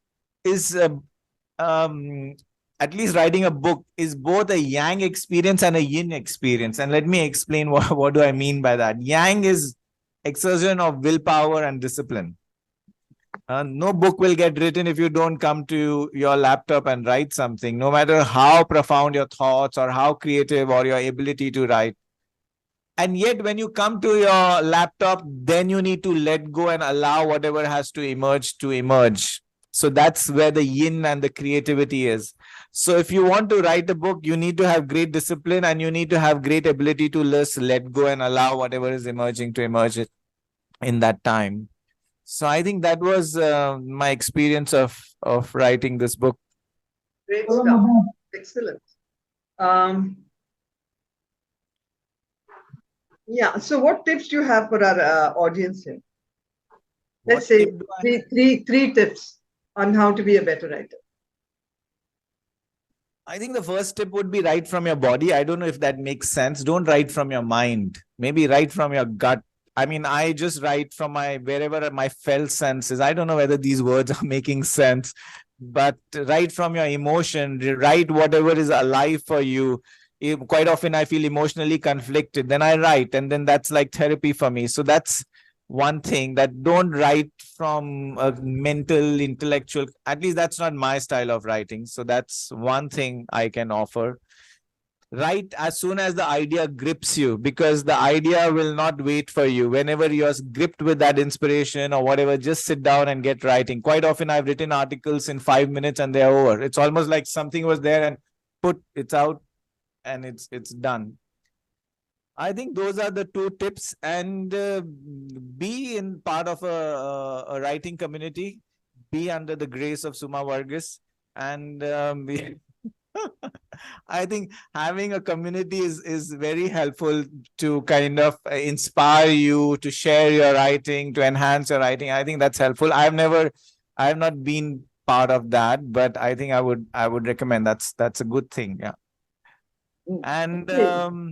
um, at least writing a book is both a yang experience and a yin experience. And let me explain what do I mean by that. Yang is exertion of willpower and discipline. No book will get written if you don't come to your laptop and write something, no matter how profound your thoughts or how creative or your ability to write. And yet, when you come to your laptop, then you need to let go and allow whatever has to emerge to emerge. So that's where the yin and the creativity is. So if you want to write a book, you need to have great discipline and you need to have great ability to just let go and allow whatever is emerging to emerge in that time. So I think that was my experience of writing this book. Great stuff. Excellent. Um, yeah. So what tips do you have for our audience here? Let's What say tip do I three tips on how to be a better writer. I think the first tip would be write from your body. I don't know if that makes sense. Don't write from your mind. Maybe write from your gut. I mean, I just write from my wherever my felt senses. I don't know whether these words are making sense, but write from your emotion. Write whatever is alive for you. Quite often, I feel emotionally conflicted. Then I write, and then that's like therapy for me. So that's one thing, that don't write from a mental intellectual, at least that's not my style of writing. So that's one thing I can offer. Write as soon as the idea grips you, because the idea will not wait for you. Whenever you're gripped with that inspiration or whatever, just sit down and get writing. Quite often I've written articles in 5 minutes and they're over. It's almost like something was there and put it's out and it's done. I think those are the two tips, and be in part of a writing community, be under the grace of Sumavarughese, and I think having a community is very helpful to kind of inspire you to share your writing, to enhance your writing. I think that's helpful. I have not been part of that, but I think I would recommend. That's a good thing. Yeah, and Okay.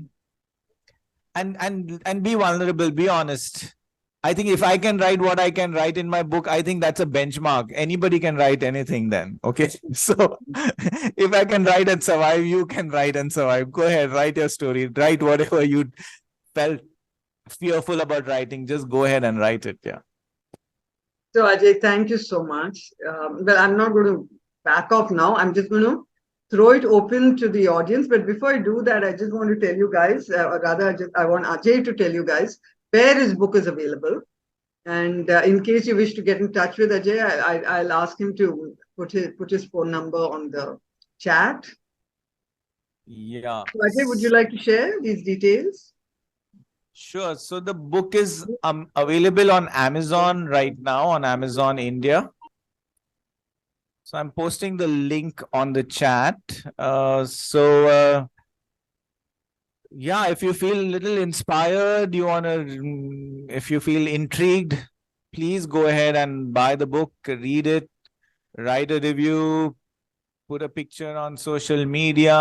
and be vulnerable, be honest. I think if I can write what I can write in my book, I think that's a benchmark. Anybody can write anything then. Okay. So if I can write and survive, you can write and survive. Go ahead, write your story, write whatever you felt fearful about writing. Just go ahead and write it. Yeah. So Ajay, thank you so much. Well, I'm not going to back off now. I'm just going to throw it open to the audience. But before I do that, I just want to tell you guys, or rather, I want Ajay to tell you guys where his book is available. And in case you wish to get in touch with Ajay, I'll ask him to put his phone number on the chat. Yeah. So Ajay, would you like to share these details? Sure. So the book is available on Amazon right now, on Amazon India. So I'm posting the link on the chat. Yeah, if you feel a little inspired, if you feel intrigued, please go ahead and buy the book, read it, write a review, put a picture on social media,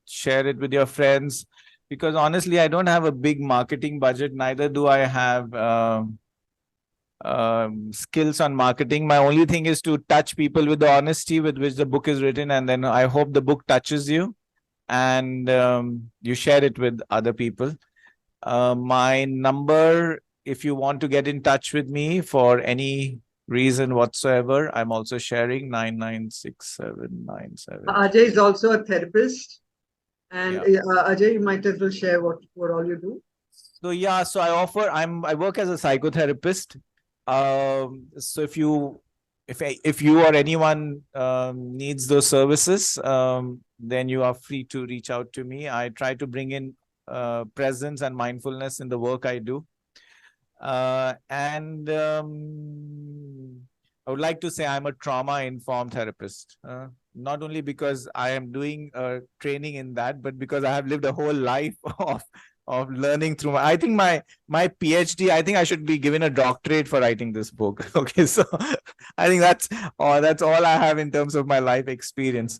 share it with your friends. Because honestly, I don't have a big marketing budget, neither do I have skills on marketing. My only thing is to touch people with the honesty with which the book is written, and then I hope the book touches you and you share it with other people. My number, if you want to get in touch with me for any reason whatsoever, I'm also sharing 996797. Ajay is also a therapist. And Yeah. Ajay, you might as well share what all you do. So yeah, so I work as a psychotherapist. So if you or anyone needs those services, then you are free to reach out to me. I try to bring in presence and mindfulness in the work I do. And I would like to say I'm a trauma informed therapist. Not only because I am doing training in that, but because I have lived a whole life of learning through I think my PhD, I think I should be given a doctorate for writing this book. Okay, so I think that's all I have in terms of my life experience.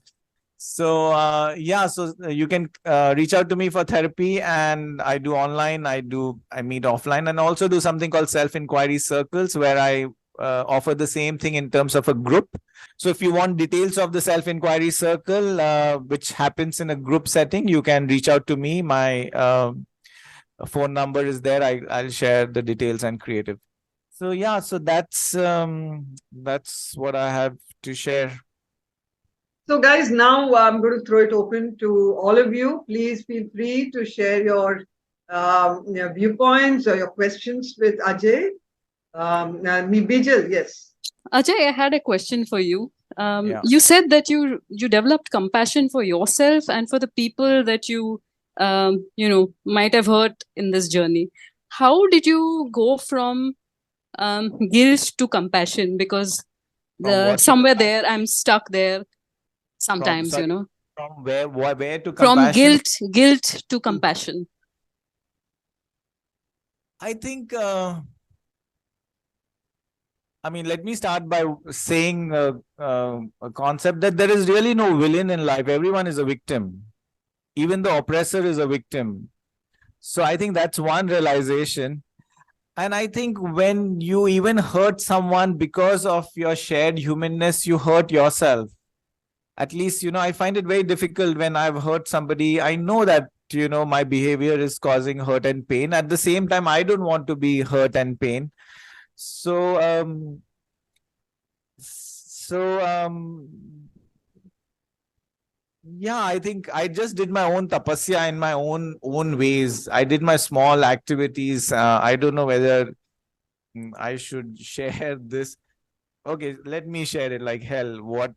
So yeah, so you can reach out to me for therapy, and I do online, I meet offline, and also do something called self-inquiry circles where I offer the same thing in terms of a group. So if you want details of the self-inquiry circle, which happens in a group setting, you can reach out to me. My phone number is there. I'll share the details and creative. So yeah, so that's what I have to share. So, guys, now I'm going to throw it open to all of you. Please feel free to share your viewpoints or your questions with Ajay. Bijal, yes. Ajay, I had a question for you. Yeah. You said that you developed compassion for yourself and for the people that might have hurt in this journey. How did you go from guilt to compassion? Because From what to somewhere compassion? there I'm stuck there From sometimes. sorry, from where to From compassion? guilt to compassion. I think. I mean, let me start by saying a concept that there is really no villain in life. Everyone is a victim. Even the oppressor is a victim. So I think that's one realization. And I think when you even hurt someone because of your shared humanness, you hurt yourself. At least, I find it very difficult when I've hurt somebody. I know that, my behavior is causing hurt and pain. At the same time, I don't want to be hurt and pain. So, yeah, I think I just did my own tapasya in my own ways. I did my small activities. I don't know whether I should share this. Okay, let me share it like hell. What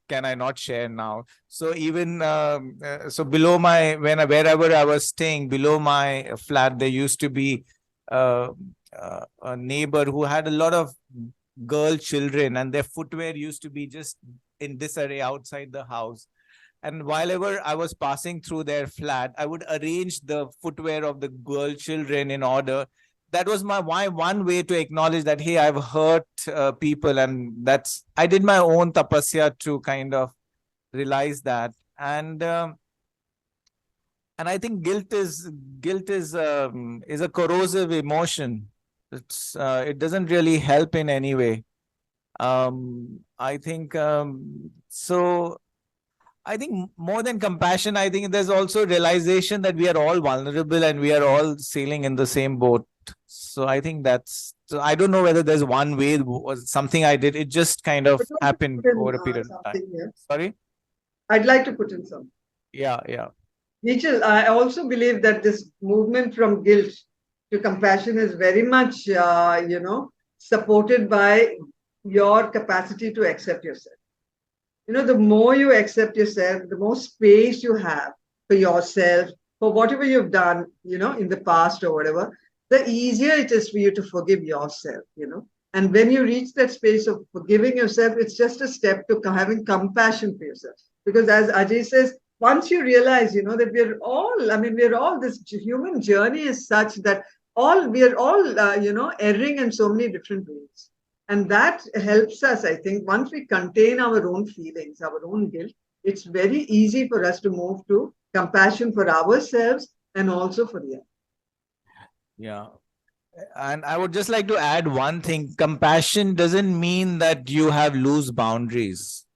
can I not share now? So even so below wherever I was staying, below my flat, there used to be uh, a neighbor who had a lot of girl children, and their footwear used to be just in disarray outside the house. And whenever I was passing through their flat, I would arrange the footwear of the girl children in order. That was my one way to acknowledge that, hey, I've hurt people, and I did my own tapasya to kind of realize that. And I think guilt is a corrosive emotion. It doesn't really help in any way. I think so. I think more than compassion, I think there's also realization that we are all vulnerable and we are all sailing in the same boat. So I think so I don't know whether there's one way or something I did. It just kind of But let me happened put in over a period of time. something here. Sorry? I'd like to put in some. Yeah, yeah. Rachel, I also believe that this movement from guilt to compassion is very much, supported by your capacity to accept yourself. The more you accept yourself, the more space you have for yourself, for whatever you've done, in the past or whatever, the easier it is for you to forgive yourself. And when you reach that space of forgiving yourself, it's just a step to having compassion for yourself. Because as Ajay says, once you realize, that this human journey is such that we are all erring in so many different ways. And that helps us, I think, once we contain our own feelings, our own guilt, it's very easy for us to move to compassion for ourselves and also for the other. Yeah. And I would just like to add one thing. Compassion doesn't mean that you have loose boundaries.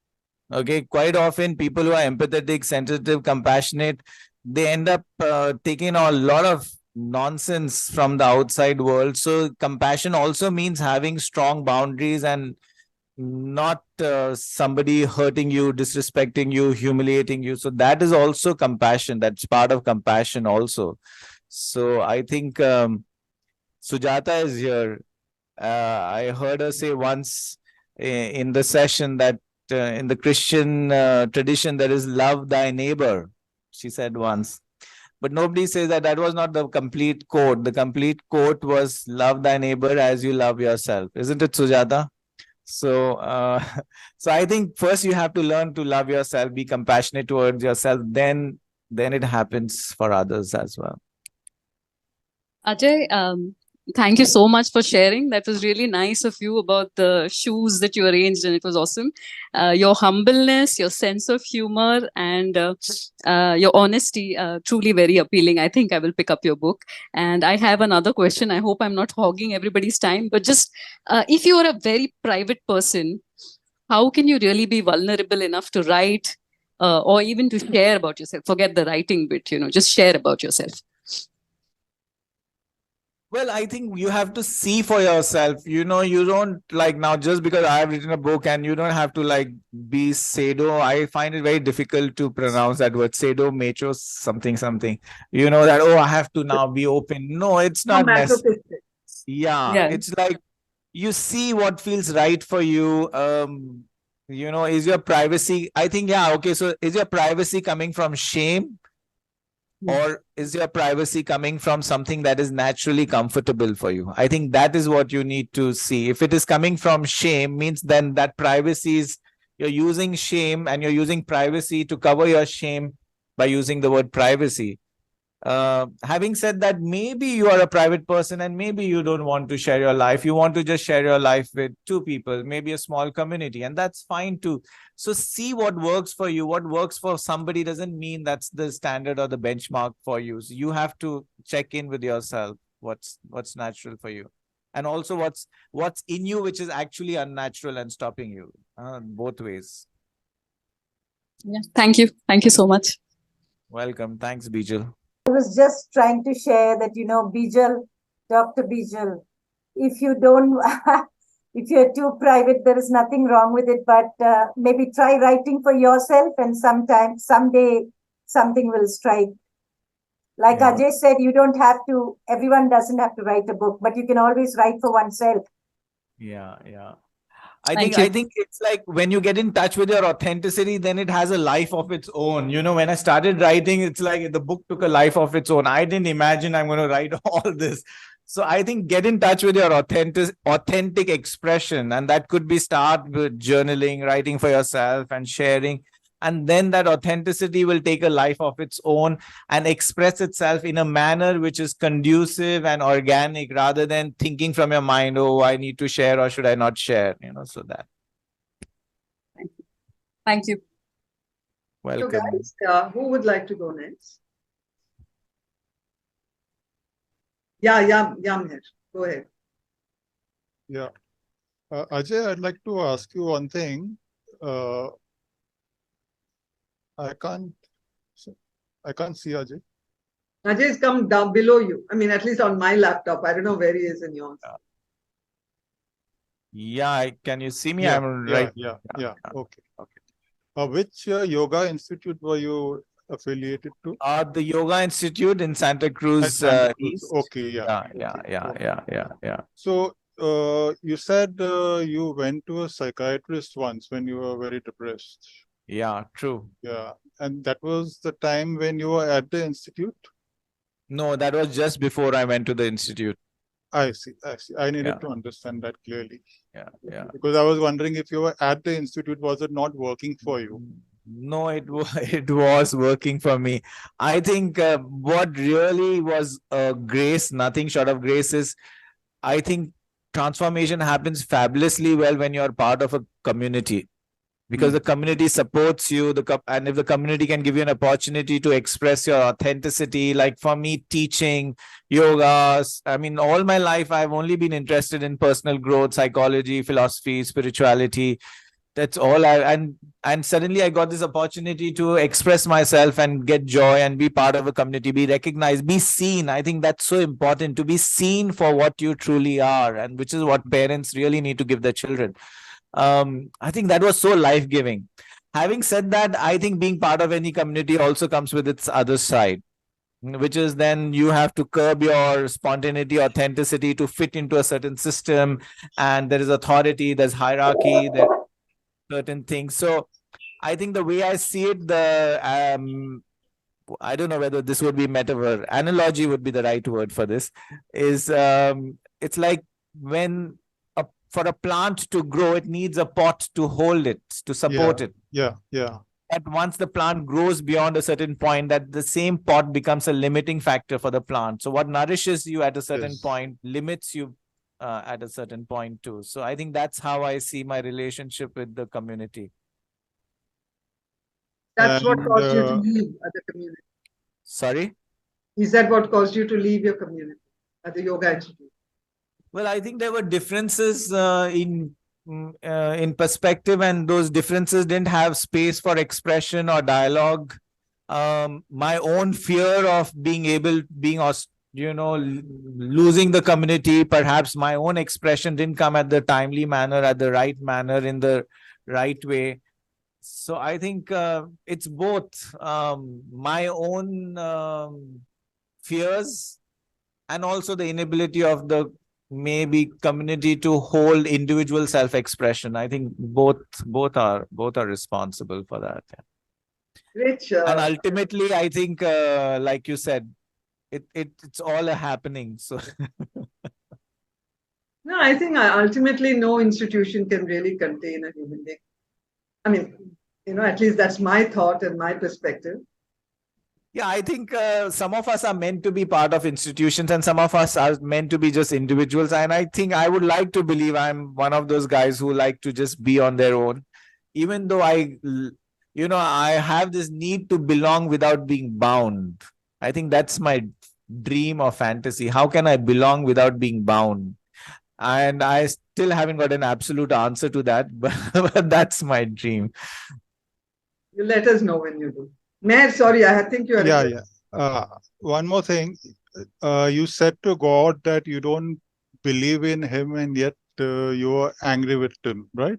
Okay. Quite often, people who are empathetic, sensitive, compassionate, they end up taking a lot of nonsense from the outside world. So, compassion also means having strong boundaries and not somebody hurting you, disrespecting you, humiliating you. So, that is also compassion. That's part of compassion, also. So, I think. Sujata is here. I heard her say once in the session that in the Christian tradition, there is love thy neighbor. She said once. But nobody says that that was not the complete quote. The complete quote was love thy neighbor as you love yourself. Isn't it, Sujata? So, so I think first you have to learn to love yourself, be compassionate towards yourself. Then it happens for others as well. Ajay, thank you so much for sharing. That was really nice of you about the shoes that you arranged, and it was awesome. Your humbleness, your sense of humor, and your honesty, truly very appealing. I think I will pick up your book. And I have another question. I hope I'm not hogging everybody's time, but just if you are a very private person, how can you really be vulnerable enough to write or even to share about yourself? Forget the writing bit, just share about yourself. Well, I think you have to see for yourself. You don't like now just because I have written a book and you don't have to like be sado. I find it very difficult to pronounce that word sado, macho, something, something. That, oh, I have to now be open. No, it's No not necessary. masochistic. Yeah, Yeah. it's like you see what feels right for you. Is your privacy, I think, yeah, okay. So is your privacy coming from shame? Or is your privacy coming from something that is naturally comfortable for you? I think that is what you need to see. If it is coming from shame, means then that privacy is, you're using shame and you're using privacy to cover your shame by using the word privacy. Having said that, maybe you are a private person and maybe you don't want to share your life. You want to just share your life with two people, maybe a small community, and that's fine too. So see what works for you. What works for somebody doesn't mean that's the standard or the benchmark for you. So you have to check in with yourself. What's natural for you, and also what's in you which is actually unnatural and stopping you. Both ways. Yeah. Thank you. Thank you so much. Welcome. Thanks, Bijal. I was just trying to share that, Bijal, Dr. Bijal, if you don't, if you're too private, there is nothing wrong with it, but maybe try writing for yourself and someday, something will strike. Like Yeah. Ajay said, everyone doesn't have to write a book, but you can always write for oneself. Yeah. Thank I you. think it's like when you get in touch with your authenticity, then it has a life of its own. When I started writing, it's like the book took a life of its own. I didn't imagine I'm going to write all this. So I think get in touch with your authentic expression, and that could be start with journaling, writing for yourself, and sharing. And then that authenticity will take a life of its own and express itself in a manner which is conducive and organic rather than thinking from your mind, oh, I need to share or should I not share, so that. Thank you. Welcome. So guys, who would like to go next? Yeah, Yamir, go ahead. Yeah. Ajay, I'd like to ask you one thing. I can't see Ajay. Ajay's come down below you. I mean, at least on my laptop. I don't know where he is in yours. Yeah, can you see me? Yeah, I'm right. Yeah. Okay. Which yoga institute were you affiliated to? The Yoga Institute in Santa Cruz, Santa Cruz. East. Okay, yeah. Yeah. So you said you went to a psychiatrist once when you were very depressed. Yeah, true. Yeah. And that was the time when you were at the institute? No, that was just before I went to the institute. I see. I see. I needed Yeah. to understand that clearly. Yeah. Because I was wondering if you were at the institute, was it not working for you? No, it was working for me. I think what really was grace, nothing short of grace, is I think transformation happens fabulously well when you're part of a community, because the community supports you. And if the community can give you an opportunity to express your authenticity, like for me, teaching yoga, I mean, all my life I've only been interested in personal growth, psychology, philosophy, spirituality. That's all and suddenly I got this opportunity to express myself and get joy and be part of a community, be recognized, be seen. I think that's so important, to be seen for what you truly are, and which is what parents really need to give their children. I think that was so life-giving. Having said that, I think being part of any community also comes with its other side, which is then you have to curb your spontaneity, authenticity to fit into a certain system. And there is authority, there's hierarchy, there are certain things. So I think the way I see it, I don't know whether this would be metaphor, analogy would be the right word for this, is it's like when for a plant to grow, it needs a pot to hold it, to support it. Yeah. But once the plant grows beyond a certain point, that the same pot becomes a limiting factor for the plant. So what nourishes you at a certain point limits you at a certain point too. So I think that's how I see my relationship with the community. That's what caused you to leave the community. Sorry? Is that what caused you to leave your community at the Yoga Institute? Well, I think there were differences in perspective, and those differences didn't have space for expression or dialogue. My own fear of losing the community, perhaps my own expression didn't come at the timely manner, at the right manner, in the right way. So I think it's both my own fears and also the inability of the maybe community to hold individual self-expression. I think both are responsible for that. Rich, and ultimately, I think, like you said, it's all a happening. So no, I think ultimately no institution can really contain a human being. I mean, at least that's my thought and my perspective. Yeah, I think some of us are meant to be part of institutions and some of us are meant to be just individuals. And I think I would like to believe I'm one of those guys who like to just be on their own, even though I have this need to belong without being bound. I think that's my dream or fantasy. How can I belong without being bound? And I still haven't got an absolute answer to that, but that's my dream. You let us know when you do. Mayor, sorry, I think you are. Yeah. One more thing. You said to God that you don't believe in him and yet you are angry with him, right?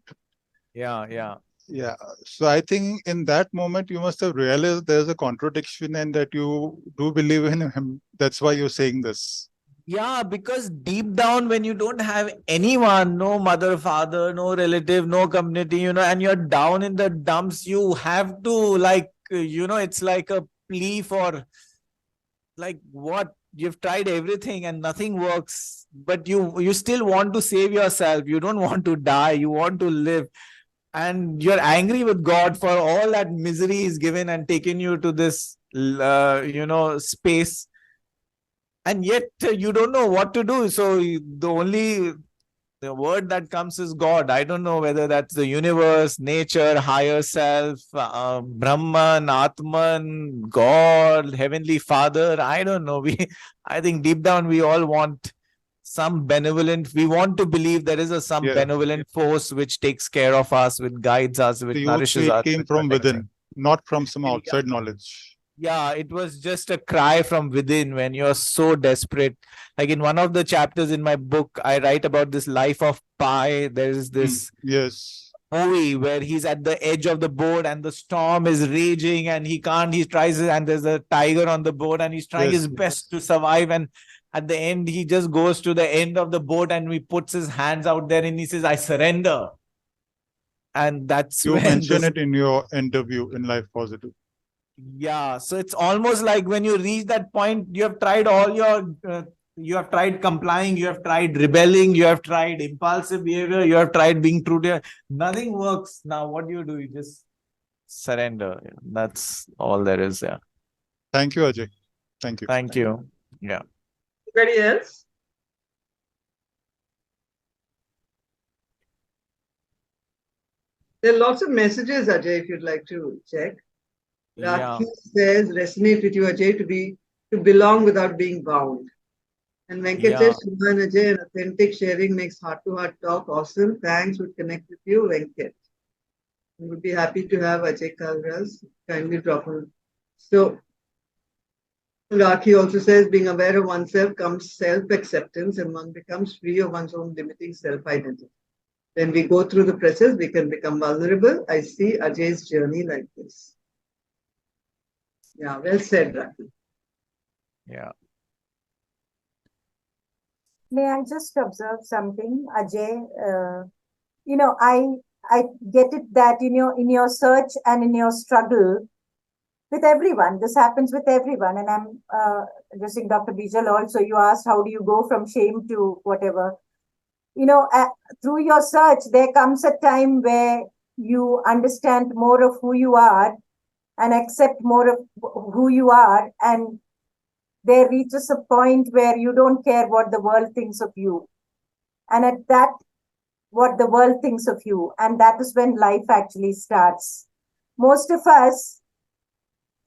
Yeah. So I think in that moment, you must have realized there's a contradiction and that you do believe in him. That's why you're saying this. Yeah, because deep down, when you don't have anyone, no mother, father, no relative, no community, and you're down in the dumps, you have to it's like a plea for what? You've tried everything and nothing works, but you still want to save yourself. You don't want to die. You want to live. And you're angry with God for all that misery he's given and taken you to this, space. And yet you don't know what to do. So the word that comes is God. I don't know whether that's the universe, nature, higher self, Brahman, Atman, God, Heavenly Father. I don't know. I think deep down we all want some benevolent. We want to believe there is some benevolent force which takes care of us, which guides us, which nourishes us. It came from within, not from some outside knowledge. Yeah, it was just a cry from within when you're so desperate. Like in one of the chapters in my book, I write about this life of Pi. There's this movie where he's at the edge of the boat and the storm is raging and he tries, and there's a tiger on the boat and he's trying his best to survive. And at the end, he just goes to the end of the boat and he puts his hands out there and he says, I surrender. And that's you mention it in your interview in Life Positive. Yeah, so it's almost like when you reach that point, you have tried all your, you have tried complying, you have tried rebelling, you have tried impulsive behavior, you have tried being true to nothing works. Now, what do? You just surrender. That's all there is. Yeah. Thank you, Ajay. Thank you. Thank you. Yeah. Anybody else? There are lots of messages, Ajay, if you'd like to check. Yeah. Rakhi says, resonate with you, Ajay, to belong without being bound. And Venkat Yeah. says, Shubha and Ajay, an authentic sharing makes heart-to-heart talk awesome. Thanks, would connect with you, Venkat. We would be happy to have Ajay Kalras. Kindly drop on. So, Rakhi also says, being aware of oneself comes self-acceptance and one becomes free of one's own limiting self-identity. When we go through the process, we can become vulnerable. I see Ajay's journey like this. Yeah, well said, Rakhi. Yeah. May I just observe something, Ajay? I get it that in your search and in your struggle with everyone, this happens with everyone. And I'm addressing Dr. Bijal also. You asked how do you go from shame to whatever. Through your search, there comes a time where you understand more of who you are and accept more of who you are, and there reaches a point where you don't care what the world thinks of you. And at that, what the world thinks of you. And that is when life actually starts. Most of us,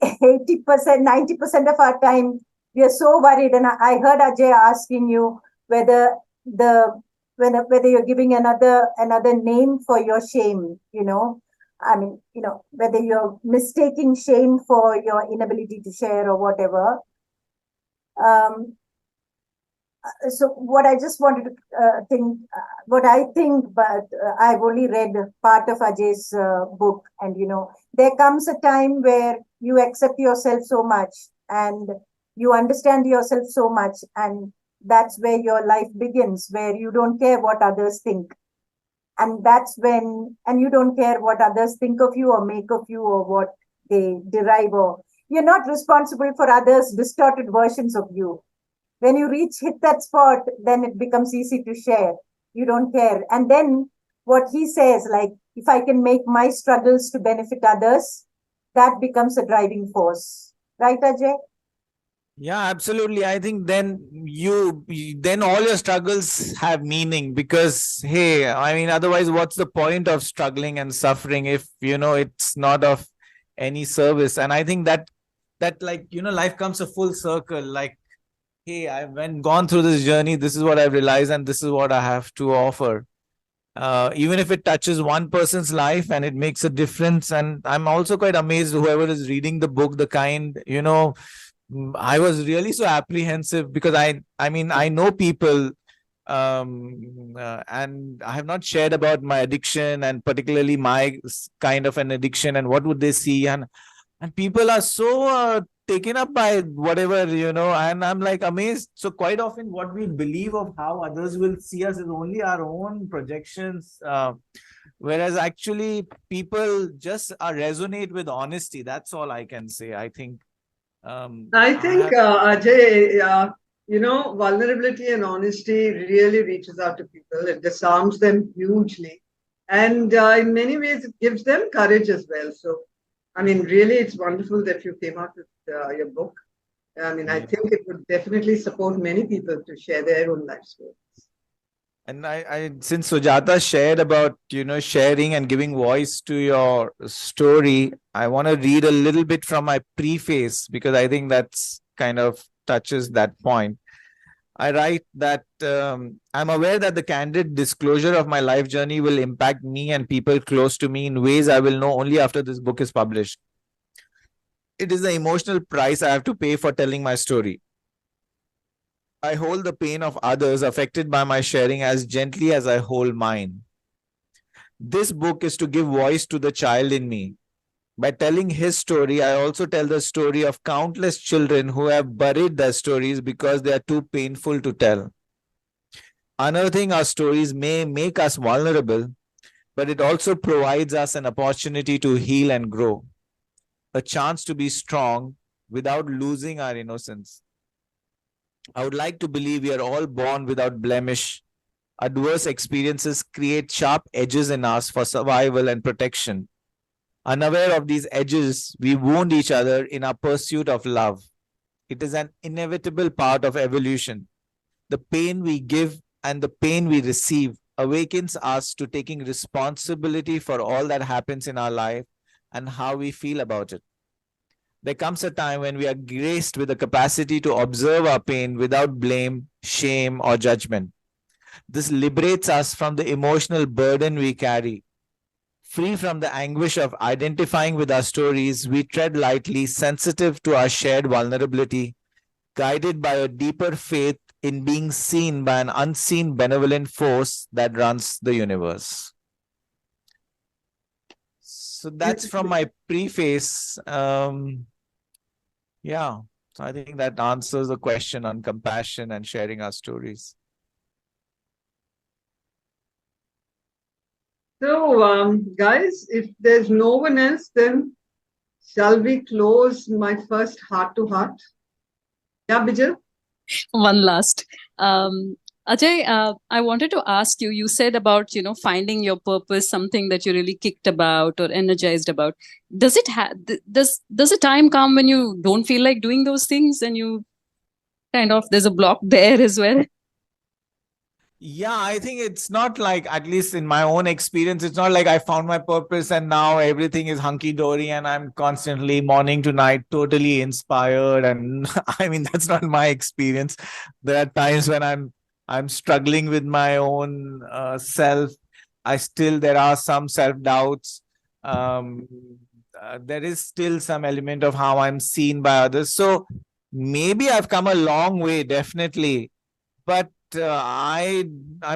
80%, 90% of our time, we are so worried. And I heard Ajay asking you whether the whether you're giving another name for your shame, I mean, whether you're mistaking shame for your inability to share or whatever. Um, so what I just wanted to what I think, but I've only read part of Ajay's book, and there comes a time where you accept yourself so much and you understand yourself so much, and that's where your life begins, where you don't care what others think, and and you don't care what others think of you or make of you or what they derive, or you're not responsible for others' distorted versions of you. When you hit that spot, then it becomes easy to share. You don't care. And then what he says, like, if I can make my struggles to benefit others, that becomes a driving force. Right, Ajay? Yeah, absolutely. I think then then all your struggles have meaning because, hey, I mean, otherwise, what's the point of struggling and suffering if, it's not of any service? And I think that like, life comes a full circle. Like, hey, I've gone through this journey. This is what I've realized, and this is what I have to offer. Even if it touches one person's life and it makes a difference. And I'm also quite amazed whoever is reading the book, the kind, I was really so apprehensive because I mean, I know people, and I have not shared about my addiction and particularly my kind of an addiction and what would they see, and people are so taken up by whatever, and I'm like amazed. So quite often what we believe of how others will see us is only our own projections, whereas actually people just resonate with honesty. That's all I can say. I think I I think, have. Ajay, vulnerability and honesty really reaches out to people. It disarms them hugely. And in many ways, it gives them courage as well. So, I mean, really, it's wonderful that you came out with your book. I mean, I Yeah. think it would definitely support many people to share their own life stories. And since Sujata shared about, sharing and giving voice to your story, I want to read a little bit from my preface because I think that's kind of touches that point. I write that I'm aware that the candid disclosure of my life journey will impact me and people close to me in ways I will know only after this book is published. It is the emotional price I have to pay for telling my story. I hold the pain of others affected by my sharing as gently as I hold mine. This book is to give voice to the child in me. By telling his story, I also tell the story of countless children who have buried their stories because they are too painful to tell. Unearthing our stories may make us vulnerable, but it also provides us an opportunity to heal and grow. a chance to be strong without losing our innocence. I would like to believe we are all born without blemish. Adverse experiences create sharp edges in us for survival and protection. Unaware of these edges, we wound each other in our pursuit of love. It is an inevitable part of evolution. The pain we give and the pain we receive awakens us to taking responsibility for all that happens in our life and how we feel about it. There comes a time when we are graced with the capacity to observe our pain without blame, shame, or judgment. This liberates us from the emotional burden we carry. Free from the anguish of identifying with our stories, we tread lightly, sensitive to our shared vulnerability, guided by a deeper faith in being seen by an unseen benevolent force that runs the universe. So that's from my preface. Yeah, so I think that answers the question on compassion and sharing our stories. So, guys, if there's no one else, then shall we close my first heart to heart? Yeah, Bijal? One last. Ajay, I wanted to ask you, you said about, finding your purpose, something that you're really kicked about or energized about. Does it does a time come when you don't feel like doing those things and you kind of, there's a block there as well? Yeah, I think it's not like, at least in my own experience, it's not like I found my purpose and now everything is hunky dory and I'm constantly morning to night totally inspired. And I mean, that's not my experience. There are times when I'm struggling with my own self. There are some self doubts. Um, there is still some element of how I'm seen by others. So maybe I've come a long way, definitely. But I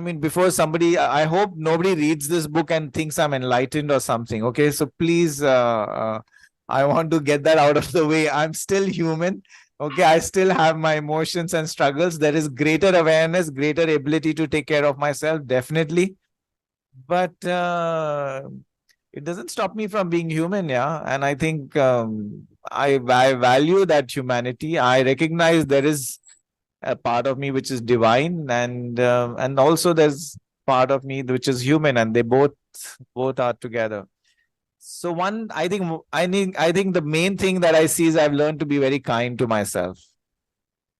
mean, before somebody, I hope nobody reads this book and thinks I'm enlightened or something. Okay, so please, I want to get that out of the way. I'm still human. Okay, I still have my emotions and struggles. There is greater awareness, greater ability to take care of myself, definitely. But it doesn't stop me from being human, yeah. And I think I value that humanity. I recognize there is a part of me which is divine, and also there's part of me which is human, and they both are together. So I think the main thing that I see is I've learned to be very kind to myself,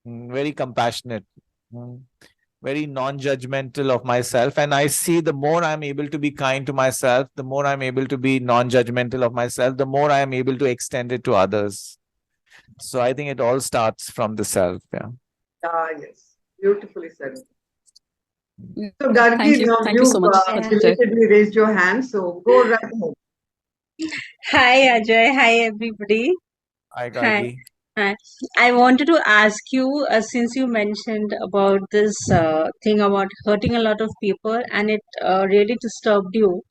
very compassionate, mm, very non-judgmental of myself. And I see the more I'm able to be kind to myself, the more I'm able to be non-judgmental of myself, the more I am able to extend it to others. So I think it all starts from the self. Yeah. Ah, yes. Beautifully said. Mm, So, Gargi, Thank you. now Thank you so you've much, Yeah. Ajay. belatedly raised your hand, so go right ahead. Hi, Ajay. Hi, everybody. Hi, Hi. Gargi. Hi. I wanted to ask you, since you mentioned about this thing about hurting a lot of people and it really disturbed you,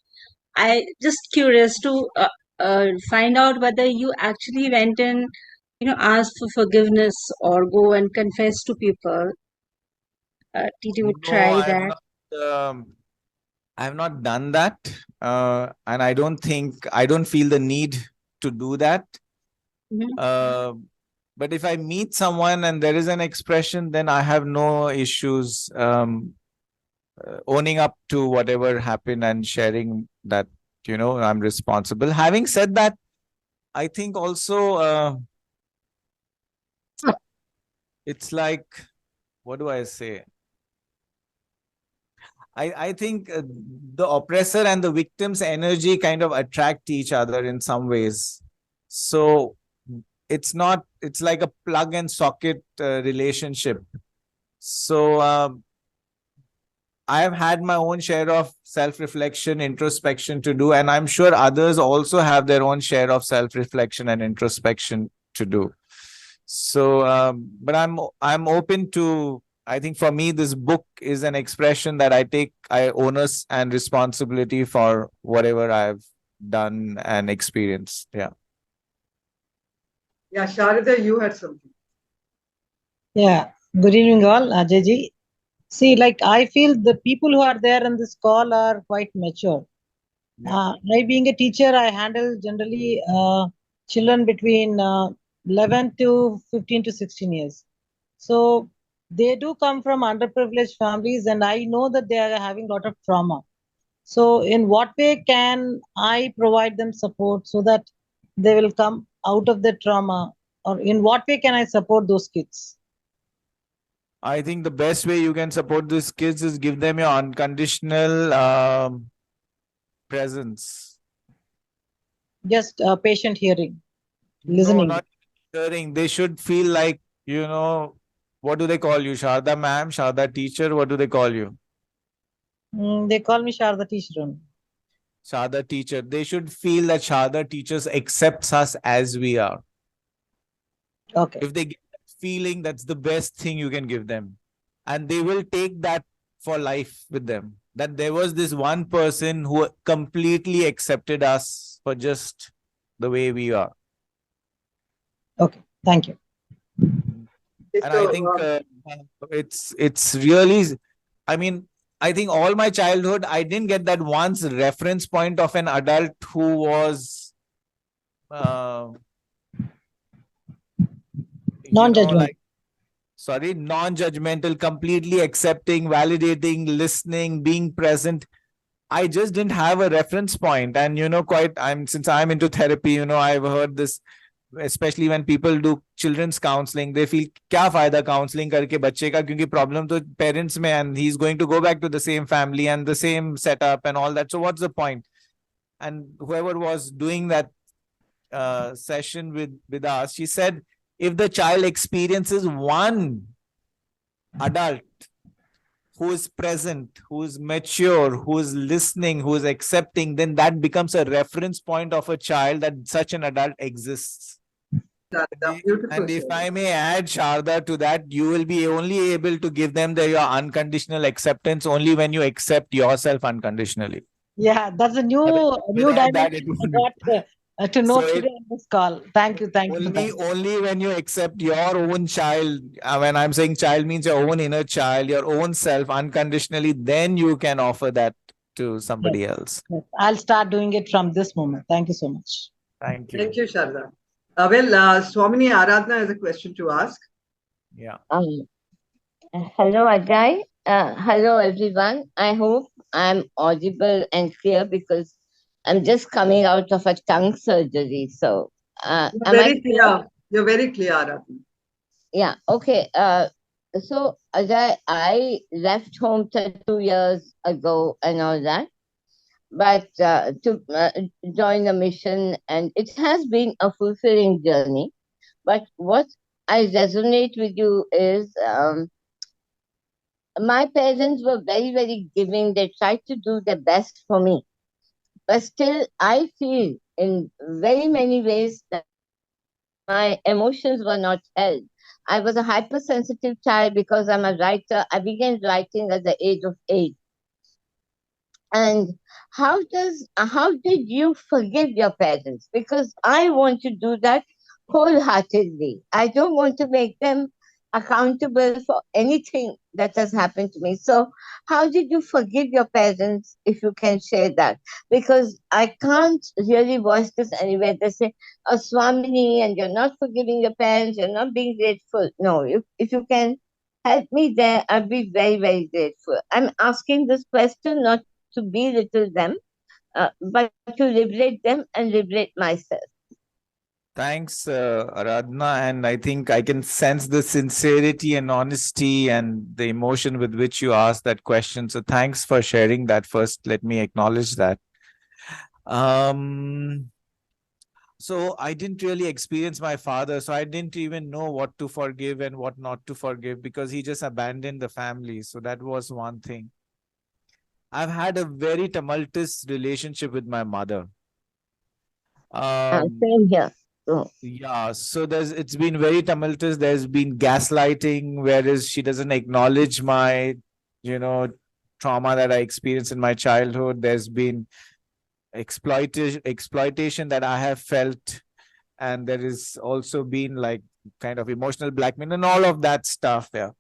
I just curious to find out whether you actually went and, asked for forgiveness or go and confess to people. Did you No, try that? I have not done that. And I don't feel the need to do that. Mhm. Uh, but if I meet someone and there is an expression, then I have no issues owning up to whatever happened and sharing that, I'm responsible. Having said that, I think also it's like, what do I say? I think the oppressor and the victim's energy kind of attract each other in some ways. So it's like a plug and socket relationship. So I have had my own share of self-reflection, introspection to do, and I'm sure others also have their own share of self-reflection and introspection to do. So, but I'm open to. I think for me, this book is an expression that I onus and responsibility for whatever I've done and experienced. Yeah. Yeah, Sharida, you had something. Yeah, good evening, all. Ajay ji. See, like I feel the people who are there in this call are quite mature. Yeah. I, being a teacher, I handle generally children between 11 to 15 to 16 years. So they do come from underprivileged families, and I know that they are having a lot of trauma. So, in what way can I provide them support so that they will come out of the trauma, or in what way can I support those kids? I think the best way you can support these kids is give them your unconditional presence. Just patient hearing, No, listening. not hearing. They should feel like, what do they call you? Sharda ma'am, Sharda teacher, what do they call you? They call me Sharda teacher only. Sharda teacher. They should feel that Sharda teachers accepts us as we are. Okay. If they get that feeling, that's the best thing you can give them. And they will take that for life with them. That there was this one person who completely accepted us for just the way we are. Okay. Thank you. And I think it's really, I mean, I think all my childhood, I didn't get that once reference point of an adult who was, Non-judgmental. non-judgmental, completely accepting, validating, listening, being present. I just didn't have a reference point. And, since I'm into therapy, I've heard this, especially when people do children's counseling, they feel क्या फायदा counseling करके बच्चे का, क्योंकि problem तो parents में, and he's going to go back to the same family and the same setup and all that. So what's the point? And whoever was doing that session with us, she said, if the child experiences one adult who is present, who is mature, who is listening, who is accepting, then that becomes a reference point of a child that such an adult exists. And if I may add, Sharda, to that, you will be only able to give them your unconditional acceptance only when you accept yourself unconditionally. Yeah, that's a new dimension I got to know today on this call. Thank you. Only when you accept your own child, when I'm saying child means your own inner child, your own self unconditionally, then you can offer that to somebody else. Yes. I'll start doing it from this moment. Thank you so much. Thank you. Thank you, Sharda. Swamini Aradhana has a question to ask. Yeah. Hello, Ajay. Hello, everyone. I hope I'm audible and clear because I'm just coming out of a tongue surgery. So, am I clear? You're very clear, Aradhana. Yeah. Okay. So, Ajay, I left home 32 years ago and all that, but to join a mission, and it has been a fulfilling journey. But what I resonate with you is my parents were very, very giving. They tried to do their best for me. But still, I feel in very many ways that my emotions were not held. I was a hypersensitive child because I'm a writer. I began writing at the age of 8. And how did you forgive your parents? Because I want to do that wholeheartedly. I don't want to make them accountable for anything that has happened to me. So how did you forgive your parents, if you can share that? Because I can't really voice this anywhere. They say, a Swamini, and you're not forgiving your parents, you're not being grateful. No, if you can help me there, I'd be very, very grateful. I'm asking this question not to belittle them, but to liberate them and liberate myself. Thanks, Aradhana. And I think I can sense the sincerity and honesty and the emotion with which you asked that question. So thanks for sharing that. First, let me acknowledge that. So I didn't really experience my father. So I didn't even know what to forgive and what not to forgive because he just abandoned the family. So that was one thing. I've had a very tumultuous relationship with my mother. Same here. Yeah, so it's been very tumultuous. There's been gaslighting, whereas she doesn't acknowledge my, trauma that I experienced in my childhood. There's been exploitation that I have felt, and there is also been like kind of emotional blackmail and all of that stuff. Yeah.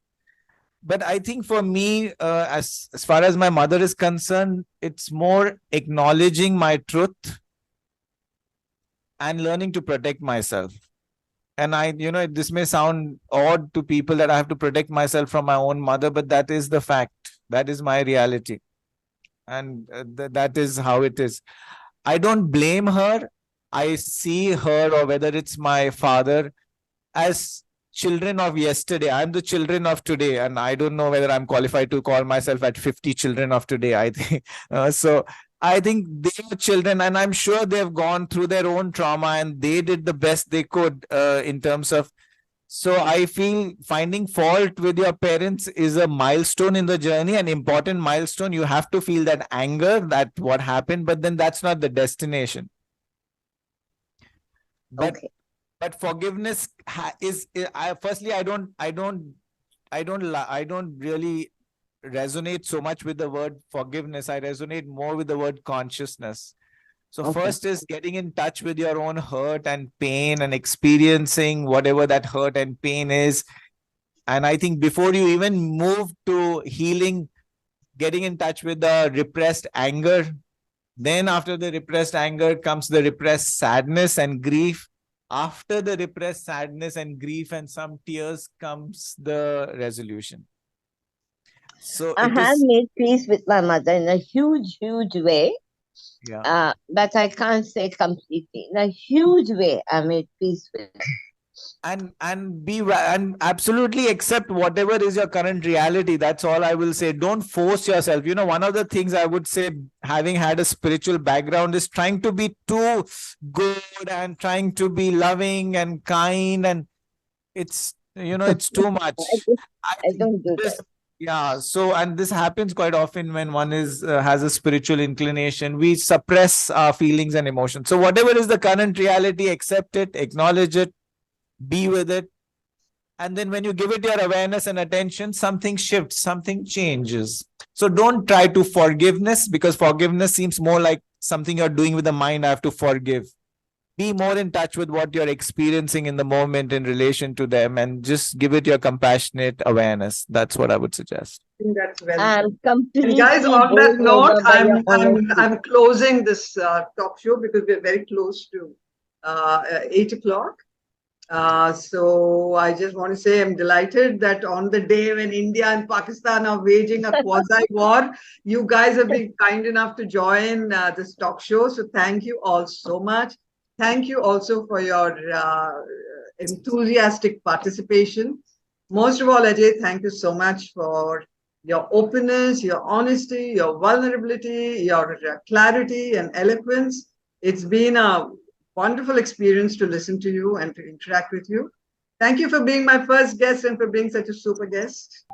But I think for me, as far as my mother is concerned, it's more acknowledging my truth and learning to protect myself. And this may sound odd to people that I have to protect myself from my own mother, but that is the fact. That is my reality. And that is how it is. I don't blame her. I see her, or whether it's my father, as children of yesterday. I'm the children of today, and I don't know whether I'm qualified to call myself at 50 children of today. I think so. I think they are children, and I'm sure they've gone through their own trauma, and they did the best they could in terms of. So I feel finding fault with your parents is a milestone in the journey, an important milestone. You have to feel that anger, that what happened, but then that's not the destination. But Okay. but forgiveness firstly, I don't really resonate so much with the word forgiveness. I resonate more with the word consciousness. So Okay. first is getting in touch with your own hurt and pain and experiencing whatever that hurt and pain is. And I think before you even move to healing, getting in touch with the repressed anger. Then after the repressed anger comes the repressed sadness and grief. After the repressed sadness and grief and some tears comes the resolution. So I it have is, made peace with my mother in a huge, huge way. yeah. But I can't say completely. In a huge way, I made peace with her. And absolutely accept whatever is your current reality. That's all I will say. Don't force yourself. One of the things I would say, having had a spiritual background, is trying to be too good and trying to be loving and kind, and it's too much. I I think don't do that. this, yeah. So, and this happens quite often when one is has a spiritual inclination. We suppress our feelings and emotions. So whatever is the current reality, accept it, acknowledge it, be with it. And then when you give it your awareness and attention, something shifts, something changes. So don't try to forgiveness, because forgiveness seems more like something you're doing with the mind. I have to forgive. Be more in touch with what you're experiencing in the moment in relation to them, and just give it your compassionate awareness. That's what I would suggest. I think that's well said. I'm And guys, completely on that bowled note, over by your honesty. I'm closing this talk show because we're very close to 8 o'clock. So I just want to say I'm delighted that on the day when India and Pakistan are waging a quasi war, you guys have been kind enough to join this talk show. So thank you all so much. Thank you also for your enthusiastic participation. Most of all, Ajay, thank you so much for your openness, your honesty, your vulnerability, your clarity and eloquence. It's been a wonderful experience to listen to you and to interact with you. Thank you for being my first guest and for being such a super guest.